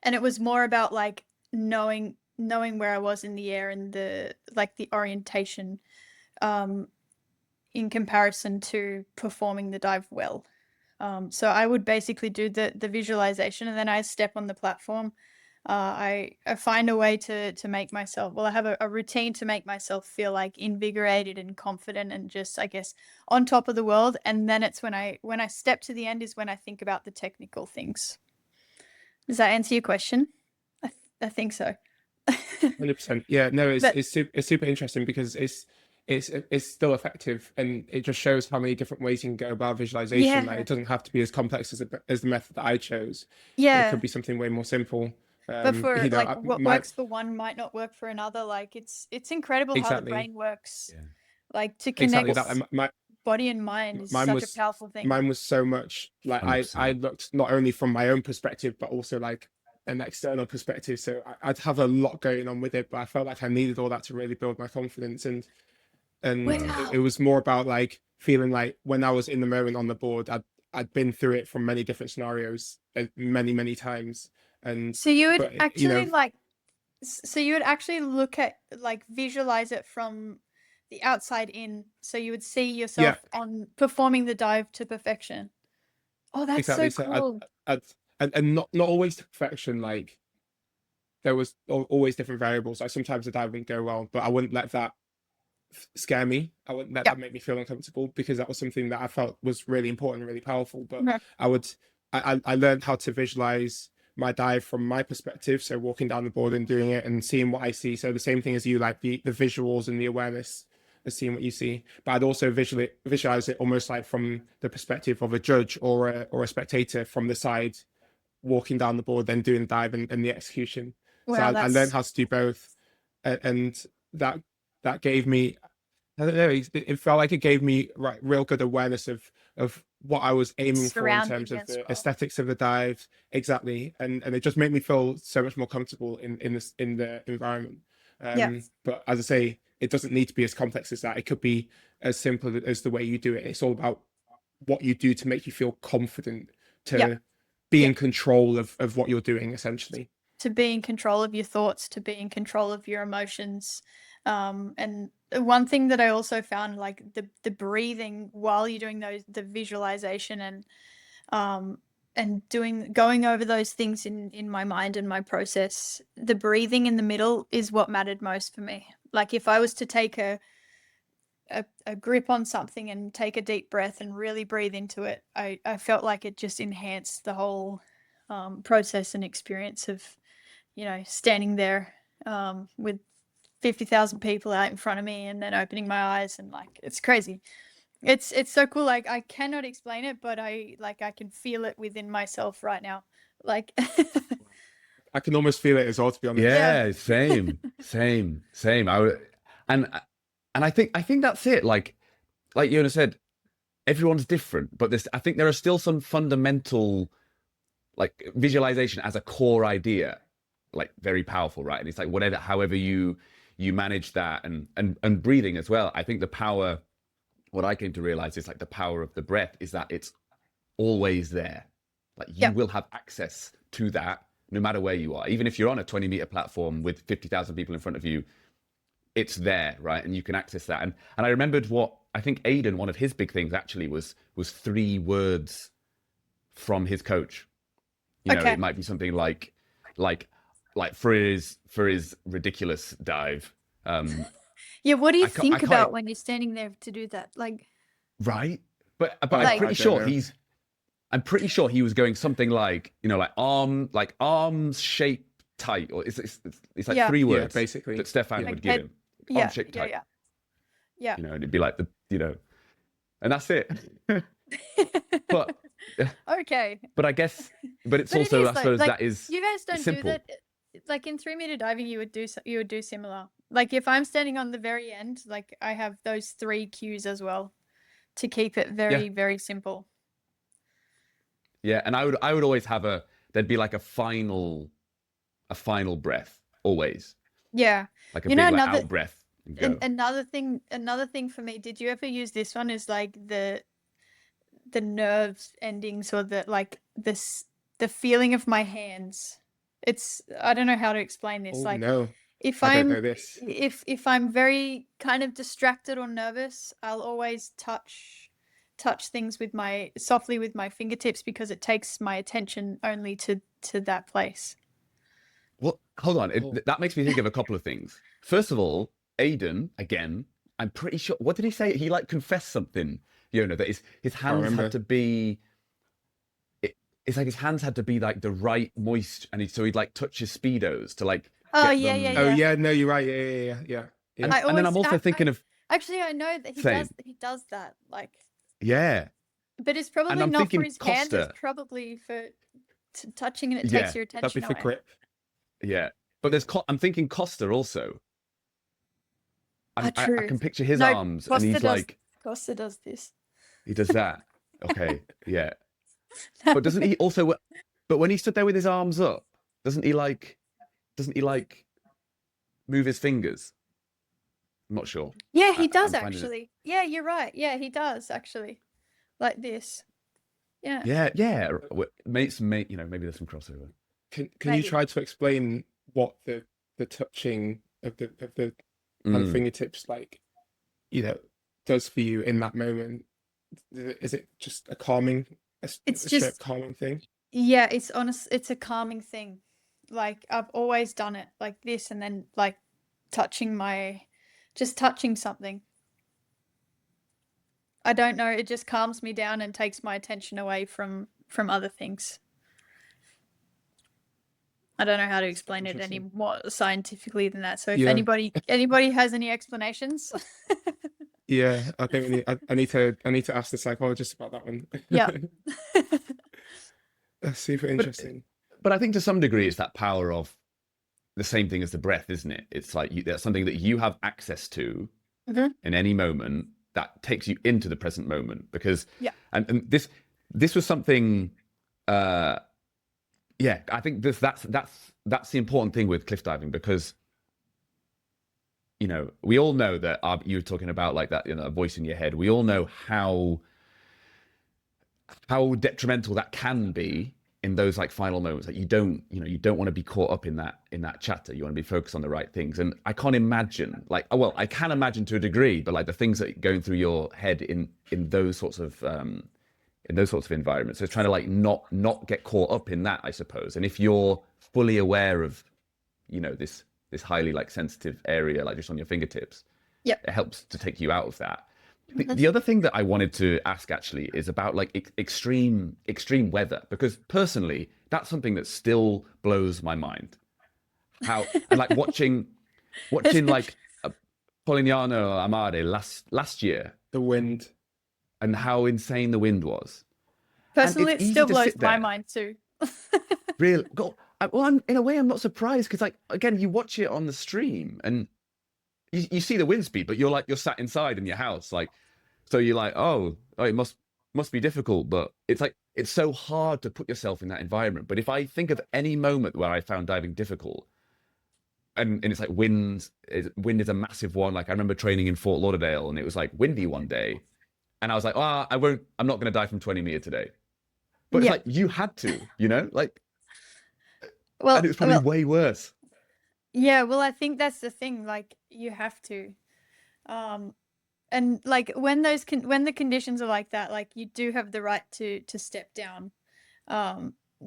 and it was more about like knowing where I was in the air and the orientation um, in comparison to performing the dive well. So I would basically do the visualization, and then I step on the platform. I find a way to make myself, well, I have a routine to make myself feel like invigorated and confident and just, I guess, on top of the world. And then it's when I step to the end is when I think about the technical things. Does that answer your question? I think so. 100%. Yeah, no, But it's super interesting because it's still effective, and it just shows how many different ways you can go about visualization. Like yeah, it doesn't have to be as complex as the method that I chose. It could yeah. be something way more simple. But for You know, like what my works for one might not work for another. Like it's incredible how the exactly brain works. Yeah. Like to exactly connect that. And body and mind is mine such a was powerful thing. mine was so much like I 100%. looked not only from my own perspective but also like an external perspective. So I'd have a lot going on with it, but I felt like I needed all that to really build my confidence. And Wow. it Wow. was more about like feeling like when I was in the moment on the board, I'd been through it from many different scenarios many times. And So you would but you actually know, like so you would actually look at like visualize it from the outside in. So you would see yeah, yourself on performing the dive to perfection. Oh, that's exactly. so So cool. I'd and not always to perfection. Like there was always different variables. Like sometimes the dive wouldn't go well, but I wouldn't let that scare me. I wouldn't let Yep. that make me feel uncomfortable because that was something that I felt was really important, really powerful. But Okay. I would, I learned how to visualize my dive from my perspective. So walking down the board and doing it and seeing what I see. So the same thing as you, like the visuals and the awareness of seeing what you see. But I'd also visualize it almost like from the perspective of a judge or a spectator from the side, walking down the board, then doing the dive and the execution. So Wow, I learned that's how to do both, and that that gave me, I don't know, it felt like it gave me real good awareness of what I was aiming for in terms surrounding of as the well. aesthetics of the dive, exactly, and it just made me feel so much more comfortable in the environment. Yeah. But as I say, it doesn't need to be as complex as that. It could be as simple as the way you do it. It's all about what you do to make you feel confident, Yep. to be Yep. in control of what you're doing, essentially. To be in control of your thoughts, to be in control of your emotions. And one thing that I also found, like the breathing while you're doing the visualization um, and going over those things in my mind and my process, the breathing in the middle is what mattered most for me. Like if I was to take a grip on something and take a deep breath and really breathe into it, I felt like it just enhanced the whole process and experience of standing there with 50,000 people out in front of me and then opening my eyes and like it's crazy. It's so cool. Like I cannot explain it, but I can feel it within myself right now. Like I can almost feel it as well, to be honest. yeah. Yeah, same. And and I think that's it. Like Yona said, everyone's different, but this I think there are still some fundamental like visualization as a core idea, like very powerful, right? And it's like whatever, however you manage that, and breathing as well. I think the power. What I came to realize is like the power of the breath is that it's always there. Like you Yep. will have access to that no matter where you are. Even if you're on a 20-meter platform with 50,000 people in front of you, it's there, right? And you can access that. And I remembered what I think Aiden, one of his big things actually was 3 words from his coach. You know, Okay. it might be something like for his ridiculous dive. Yeah, what do you I think can't about when you're standing there to do that? Like right, but I'm Like- pretty I don't sure know. I'm pretty sure he was going something like, you know, like arms shaped tight, or it's like Yeah. 3 Yeah, words basically. that Stefan Yeah. would Like give head- him. yeah, Arm shaped tight, yeah. you know, and it'd be like and that's it. But Okay. but I guess, but it's But it also is I though. suppose Like that is you guys don't do simple. that. like in 3-meter diving, you would do similar. Like if I'm standing on the very end, like I have those 3 cues as well to keep it very, very simple. Yeah, and I would always have there'd be like a final breath always, Yeah. like a You know, big like out breath and go. another thing for me, did you ever use this one, is like the nerves endings, or the feeling of my hands. I don't know how to explain this. Oh like no, if I don't I'm know this. if I'm very kind of distracted or nervous, I'll always touch things softly with my fingertips, because it takes my attention only to that place. Well, hold on. Oh. That makes me think of a couple of things. First of all, Aiden, again, I'm pretty sure. What did he say? He like confessed something, that his hands remember. had to be. It's like his hands had to be like the right moist, and so he'd like touch his speedos to like. Oh, get yeah, them. yeah, Oh yeah, no, you're right. Yeah. And then I'm also thinking of. Actually, I know that he does that. Like, Yeah. but it's probably And I'm not for thinking his hands. It's Costa. probably for touching, and it Yeah, takes your That'd be attention for away. grip. Yeah, but I'm thinking Costa also. I True. can picture his No, arms, and he's like, Costa does this. he does that. Okay, yeah. But doesn't he also? But when he stood there with his arms up, doesn't he like move his fingers? I'm not sure. Yeah, he does I'm finding it- actually. Yeah, you're right. Yeah, he does actually, like this. Yeah. Yeah. Maybe there's some crossover. Can you Maybe. try to explain what the touching of the kind of fingertips, like, does for you in that moment? Is it just a calming, It's straight just- calming thing? Yeah, it's a calming thing. Like, I've always done it like this, and then like touching something. I don't know, it just calms me down and takes my attention away from other things. I don't know how to explain it any more scientifically than that. So if Yeah. anybody has any explanations. Yeah, I think I need to ask the psychologist about that one. Yeah. That's super interesting. But I think to some degree, it's that power of the same thing as the breath, isn't it? It's like that's something that you have access to in any moment that takes you into the present moment. Because and this was something. Yeah, I think that's the important thing with cliff diving, because we all know that you were talking about like that, a voice in your head. We all know how detrimental that can be in those like final moments. Like you don't want to be caught up in that chatter. You want to be focused on the right things. And I can't imagine I can imagine to a degree, but like the things that are going through your head in those sorts of environments. So it's trying to like not get caught up in that, I suppose. And if you're fully aware of, this highly like sensitive area, like just on your fingertips, it helps to take you out of that. The other thing that I wanted to ask actually is about like extreme weather, because personally, that's something that still blows my mind. How, and like watching like Polignano Amare last year, The wind. and how insane the wind was. Personally, it still blows my mind too. Really? Well, in a way, I'm not surprised, because like again, you watch it on the stream and you see the wind speed, but you're sat inside in your house, like, so you're like, oh, it must be difficult, but it's like it's so hard to put yourself in that environment. But if I think of any moment where I found diving difficult, and it's like wind is a massive one. Like I remember training in Fort Lauderdale, and it was like windy one day, and I was like, I'm not going to dive from 20 meters today. But it's like you had to, like. Well, and it was probably way worse. Yeah, well, I think that's the thing. Like, you have to, and like when the conditions are like that, like you do have the right to step down.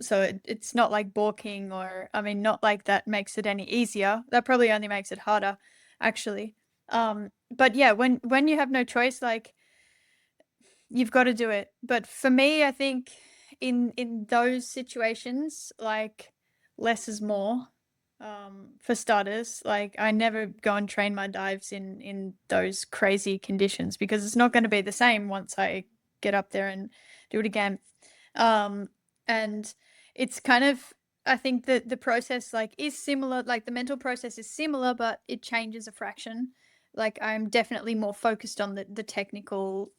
So it's not like balking, or not like that makes it any easier. That probably only makes it harder, actually. But yeah, when you have no choice, like you've got to do it. But for me, I think in those situations, like, less is more. For starters, like I never go and train my dives in those crazy conditions, because it's not going to be the same once I get up there and do it again. And it's kind of I think that the process like is similar, like the mental process is similar, but it changes a fraction. Like I'm definitely more focused on the technical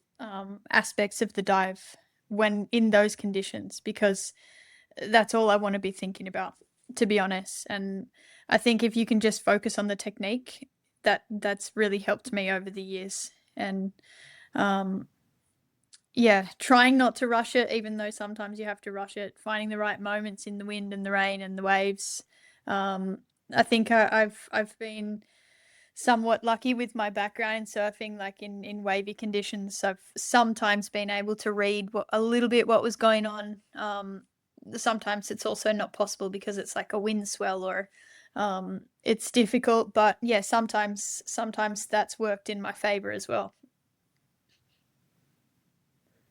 aspects of the dive when in those conditions, because that's all I want to be thinking about, to be honest. And I think if you can just focus on the technique, that's really helped me over the years. And um yeah, trying not to rush it, even though sometimes you have to rush it, finding the right moments in the wind and the rain and the waves. Um, I think I've been somewhat lucky with my background in surfing, like in wavy conditions. I've sometimes been able to read a little bit what was going on. Sometimes it's also not possible because it's like a wind swell or it's difficult. But yeah, sometimes that's worked in my favor as well.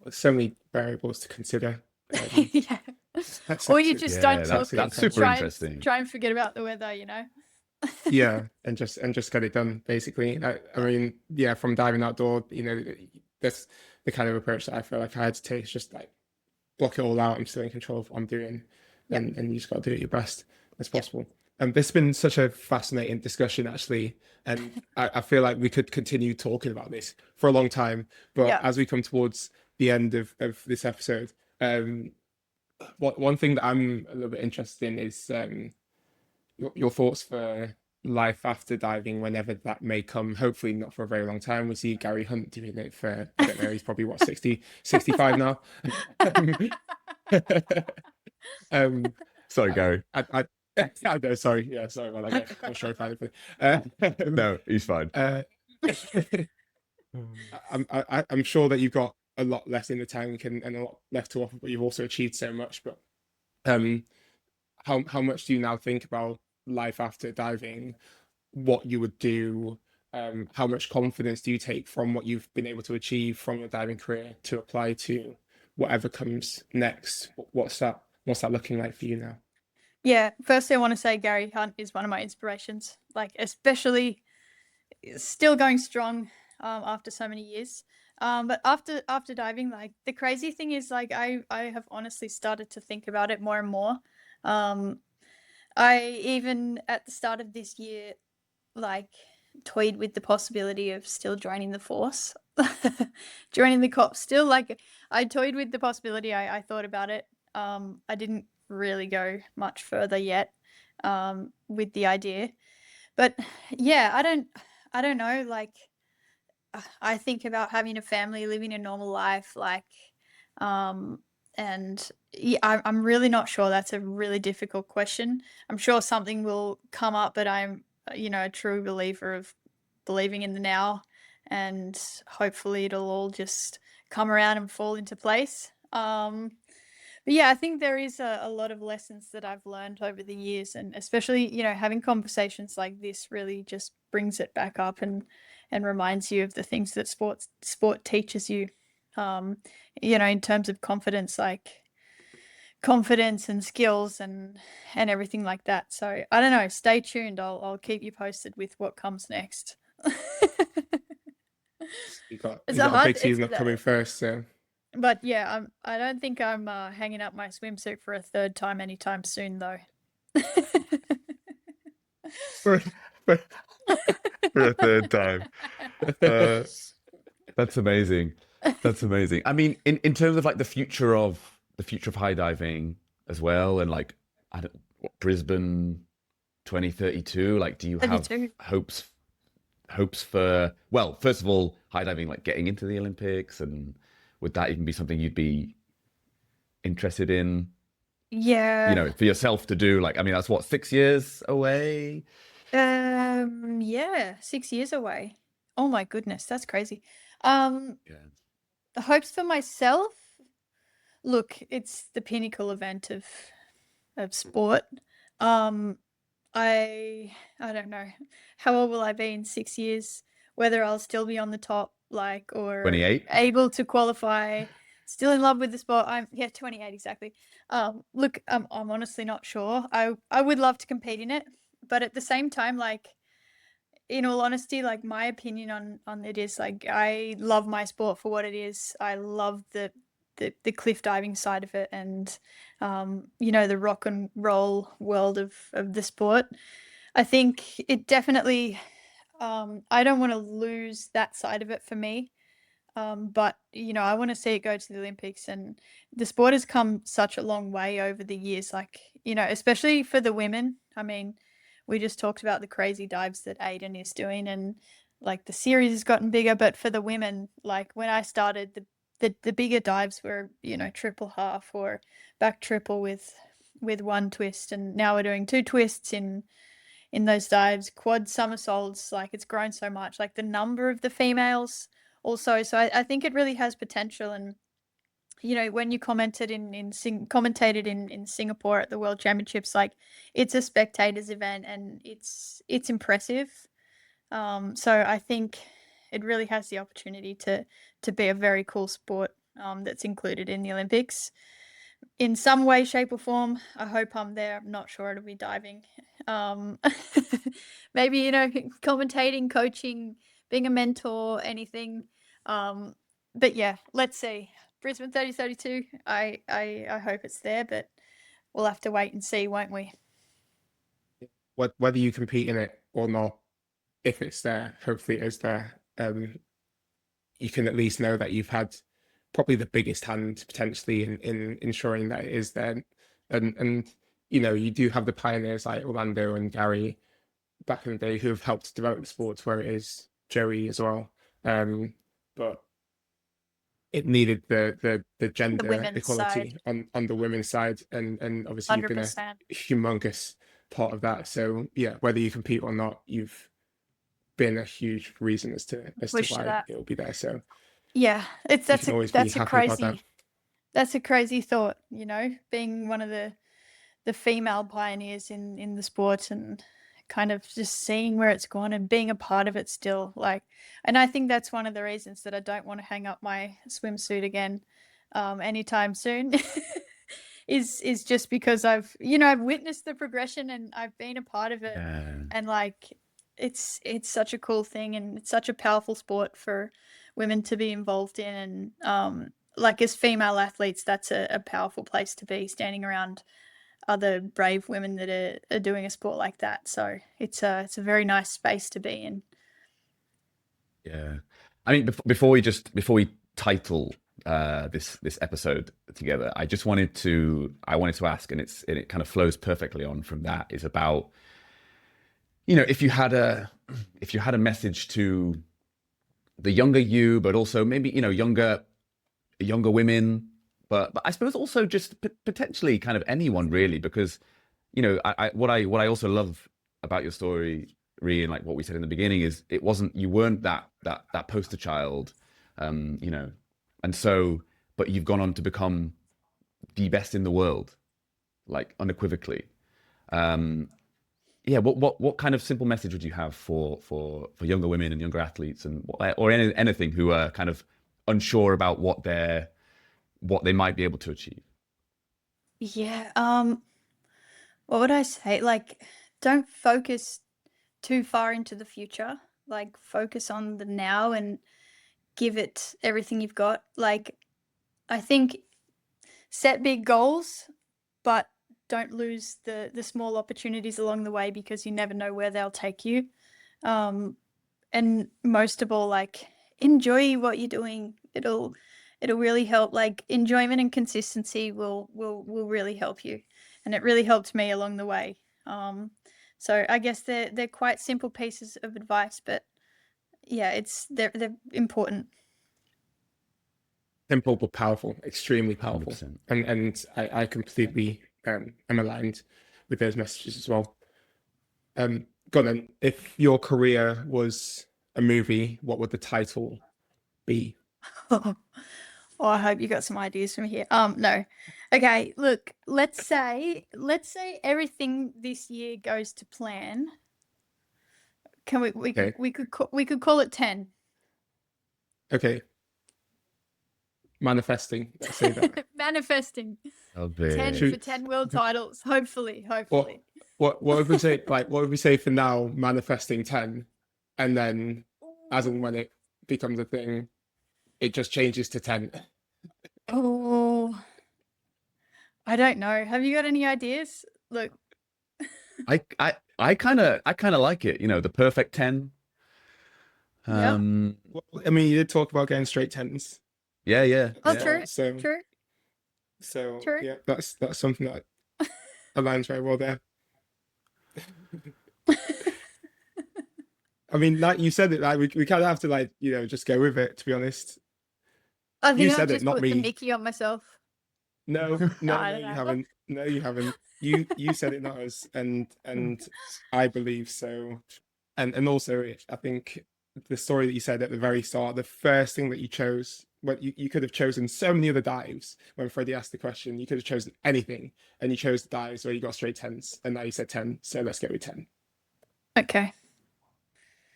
There's so many variables to consider. Yeah. That's Or you absolutely, just Yeah, don't that's talk absolutely and that's super incredible. interesting. try and forget about the weather, you know? Yeah, and just get it done, basically. I mean, yeah, from diving outdoor, that's the kind of approach that I feel like I had to take. It's just like block it all out. I'm still in control of what I'm doing, Yep. and you just got to do it your best as Yep. possible. This has been such a fascinating discussion, actually, and I feel like we could continue talking about this for a long time. But Yeah. as we come towards the end of this episode, one thing that I'm a little bit interested in is your thoughts for life after diving, whenever that may come. Hopefully not for a very long time. We see Gary Hunt doing it for, I don't know, he's probably what, 60, 65 now. um, Sorry, Gary. I know, sorry. Yeah, sorry about that. I'm not sure if I No, he's fine. I'm sure that you've got a lot less in the tank and a lot left to offer, but you've also achieved so much. But how much do you now think about life after diving? What you would do? How much confidence do you take from what you've been able to achieve from your diving career to apply to whatever comes next? What's that looking like for you now? Yeah. Firstly, I want to say Gary Hunt is one of my inspirations, like especially still going strong after so many years. But after diving, like the crazy thing is like I have honestly started to think about it more and more. Um, I even at the start of this year, like toyed with the possibility of still joining the force, joining the cops. Still, like I toyed with the possibility. I thought about it. I didn't really go much further yet with the idea, but yeah, I don't know. Like I think about having a family, living a normal life, like, um, and yeah, I'm really not sure. That's a really difficult question. I'm sure something will come up, but I'm, a true believer of believing in the now, and hopefully it'll all just come around and fall into place. But yeah, I think there is a lot of lessons that I've learned over the years, and especially, having conversations like this really just brings it back up and reminds you of the things that sport teaches you. Um, in terms of confidence, like confidence and skills and everything like that. So I don't know. Stay tuned. I'll keep you posted with what comes next. You got It's you a got a hard. big season upcoming first, so But yeah, I don't think I'm hanging up my swimsuit for a third time anytime soon, though. For, for, for a third time. That's amazing. That's amazing. I mean, in terms of like the future of high diving as well, and like I don't what, Brisbane 2032. Like, do you have 32. hopes for, well, first of all, high diving like getting into the Olympics, and would that even be something you'd be interested in? Yeah. For yourself to do, like, I mean, that's what, 6 years away? Yeah, 6 years away. Oh my goodness, that's crazy. Um, Yeah. the hopes for myself. Look, it's the pinnacle event of sport. Um, I don't know. How old will I be in 6 years? Whether I'll still be on the top, like, or 28? able to qualify, still in love with the sport. I'm 28 exactly. Look, I'm honestly not sure. I would love to compete in it, but at the same time, like, in all honesty, like my opinion on it is like I love my sport for what it is. I love the cliff diving side of it, and you know, the rock and roll world of the sport. I think it definitely, I don't want to lose that side of it for me. But you know, I want to see it go to the Olympics, and the sport has come such a long way over the years. Like, you know, especially for the women. I mean, we just talked about the crazy dives that Aiden is doing, and like the series has gotten bigger. But for the women, like when I started, the bigger dives were, you know, triple half or back triple with one twist, and now we're doing two twists in those dives, quad somersaults. Like, it's grown so much, like the number of the females also. So I think it really has potential. And you know, when you commented commentated in Singapore at the World Championships, like, it's a spectators event, and it's impressive. So I think it really has the opportunity to be a very cool sport, that's included in the Olympics in some way, shape, or form. I hope I'm there. I'm not sure it'll be diving. Um, maybe, you know, commentating, coaching, being a mentor, anything. But yeah, let's see. Brisbane 3032. I hope it's there, but we'll have to wait and see, won't we? Whether you compete in it or not, if it's there, hopefully it is there. You can at least know that you've had probably the biggest hand potentially in ensuring that it is there. And you know, you do have the pioneers like Orlando and Gary back in the day who have helped develop the sport where it is, Joey as well. But it needed the gender women's equality side. on the women's side, and obviously you've been a 100%. humongous part of that. So yeah, whether you compete or not, you've been a huge reason as to Push to why that. it'll be there. So Yeah, it's you can always be that's a happy about that. crazy that's a crazy thought, you know, being one of the female pioneers in the sport, and kind of just seeing where it's gone and being a part of it still. Like, and I think that's one of the reasons that I don't want to hang up my swimsuit again anytime soon. Is just because I've, you know, I've witnessed the progression and I've been a part of it. Yeah. And like, it's such a cool thing, and it's such a powerful sport for women to be involved in. And like, as female athletes, that's a powerful place to be, standing around other brave women that are doing a sport like that. So it's a very nice space to be in. Yeah. I mean, before we title this episode together, I wanted to ask, and it kind of flows perfectly on from that, is about, you know, if you had a message to the younger you, but also maybe, you know, younger women, but I suppose also just potentially kind of anyone really, because, you know, what I also love about your story, Rhi, and like what we said in the beginning, is you weren't that poster child, you know, and so, but you've gone on to become the best in the world, like unequivocally. Yeah, what kind of simple message would you have for younger women and younger athletes, and anything who are kind of unsure about what they might be able to achieve? Yeah. What would I say? Like, don't focus too far into the future. Like, focus on the now and give it everything you've got. Like, I think set big goals, but don't lose the small opportunities along the way, because you never know where they'll take you. And most of all, like, enjoy what you're doing. It'll really help. Like, enjoyment and consistency will really help you, and it really helped me along the way. So I guess they're quite simple pieces of advice, but yeah, they're important. Simple but powerful, extremely powerful. 100%. And I completely am aligned with those messages as well. Go on then. If your career was a movie, what would the title be? Oh, I hope you got some ideas from here. No. Okay, look, let's say everything this year goes to plan. Can we Okay. we could call it 10. Okay. Manifesting. Let's say that. Manifesting. 10 Shoot. for 10 world titles. Hopefully. What would we say? Like, what would we say for now? Manifesting 10, and then as and when it becomes a thing, it just changes to 10. Oh, I don't know. Have you got any ideas? Look, I kind of like it. You know, the perfect 10. Yeah. Well, I mean, you did talk about getting straight tens. Yeah, yeah. oh, yeah. true, So, true. yeah, that's something that aligns very well there. I mean, like you said it, like we kind of have to like, you know, just go with it, to be honest. I You think I've said it, just not put the me. Mickey on myself. No, I no, don't you know. haven't. No, you haven't. You said it, not us, and I believe so. And also, I think the story that you said at the very start, the first thing that you chose, well, you could have chosen so many other dives. When Freddie asked the question, you could have chosen anything, and you chose the dives where you got straight tens, and now you said 10. So let's go with 10. Okay.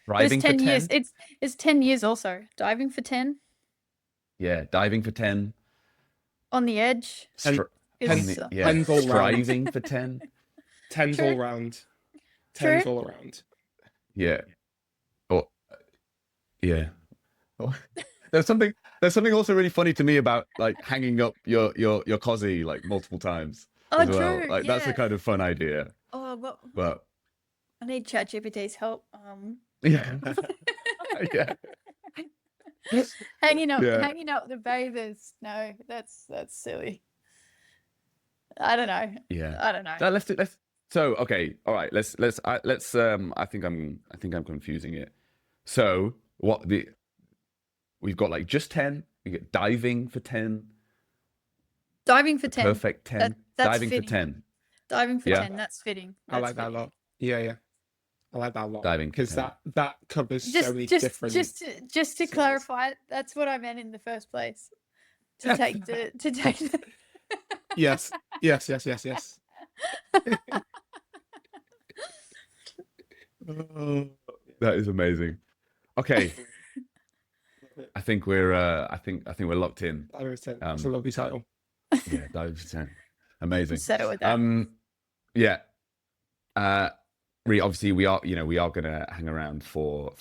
But Driving it's for 10 10. years. It's 10 years also. Diving for 10 Yeah, diving for 10. on the edge. And Is, Yeah, tens all round. striving for 10. Tens True. all round. Tens True. all around. Yeah. Or yeah. Oh, There's something also really funny to me about like hanging up your cozy like multiple times Oh, as well. true. Like that's a Yeah. kind of fun idea. Oh, But I need ChatGPT's help. yeah. Yeah. Hanging up Yeah. the bathers. No, that's silly. I don't know. Yeah. I don't know. Let's so okay, all right, let's I think I'm confusing it. So we've got like just 10, we get diving for 10, Diving for 10. perfect 10, That's diving fitting. for 10. Diving for Yeah. 10. That's fitting. I like that a lot. Yeah. I like that a lot. Diving for Because 10. that covers so many different. Just to skills. clarify, that's what I meant in the first place. To take the Yes. That is amazing. Okay. I think we're locked in. It's a lovely title. Yeah, diving for 10. Amazing. settle with that. Yeah. Obviously we are gonna hang around for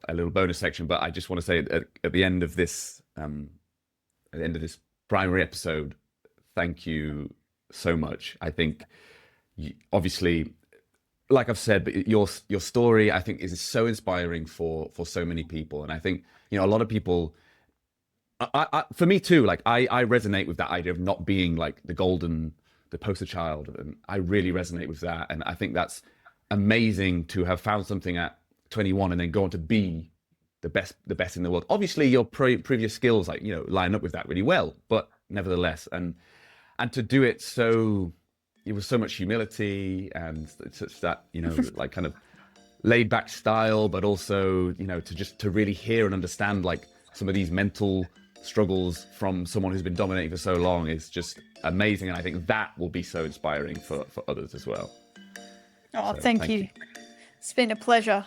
a little bonus section, but I just want to say at the end of this primary episode, thank you so much. I think obviously, like I've said, but your story I think is so inspiring for so many people, and I think a lot of people. For me too, like I resonate with that idea of not being like the poster child, and I really resonate with that, and I think that's amazing to have found something at 21 and then go on to be the best in the world. Obviously, your previous skills line up with that really well, but nevertheless, and to do it with so much humility and such that like kind of laid back style, but also to really hear and understand like some of these mental struggles from someone who's been dominating for so long is just amazing, and I think that will be so inspiring for others as well. Oh, so, thank you. It's been a pleasure.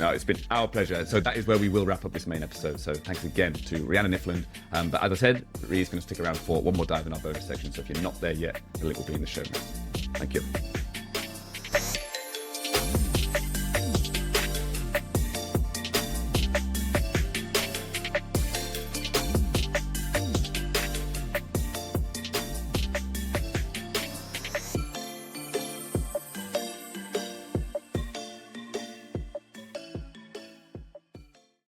No, it's been our pleasure. So that is where we will wrap up this main episode. So thanks again to Rhiannan Iffland. But as I said, Rhi is going to stick around for one more dive in our bonus section. So if you're not there yet, the link will be in the show notes. Thank you.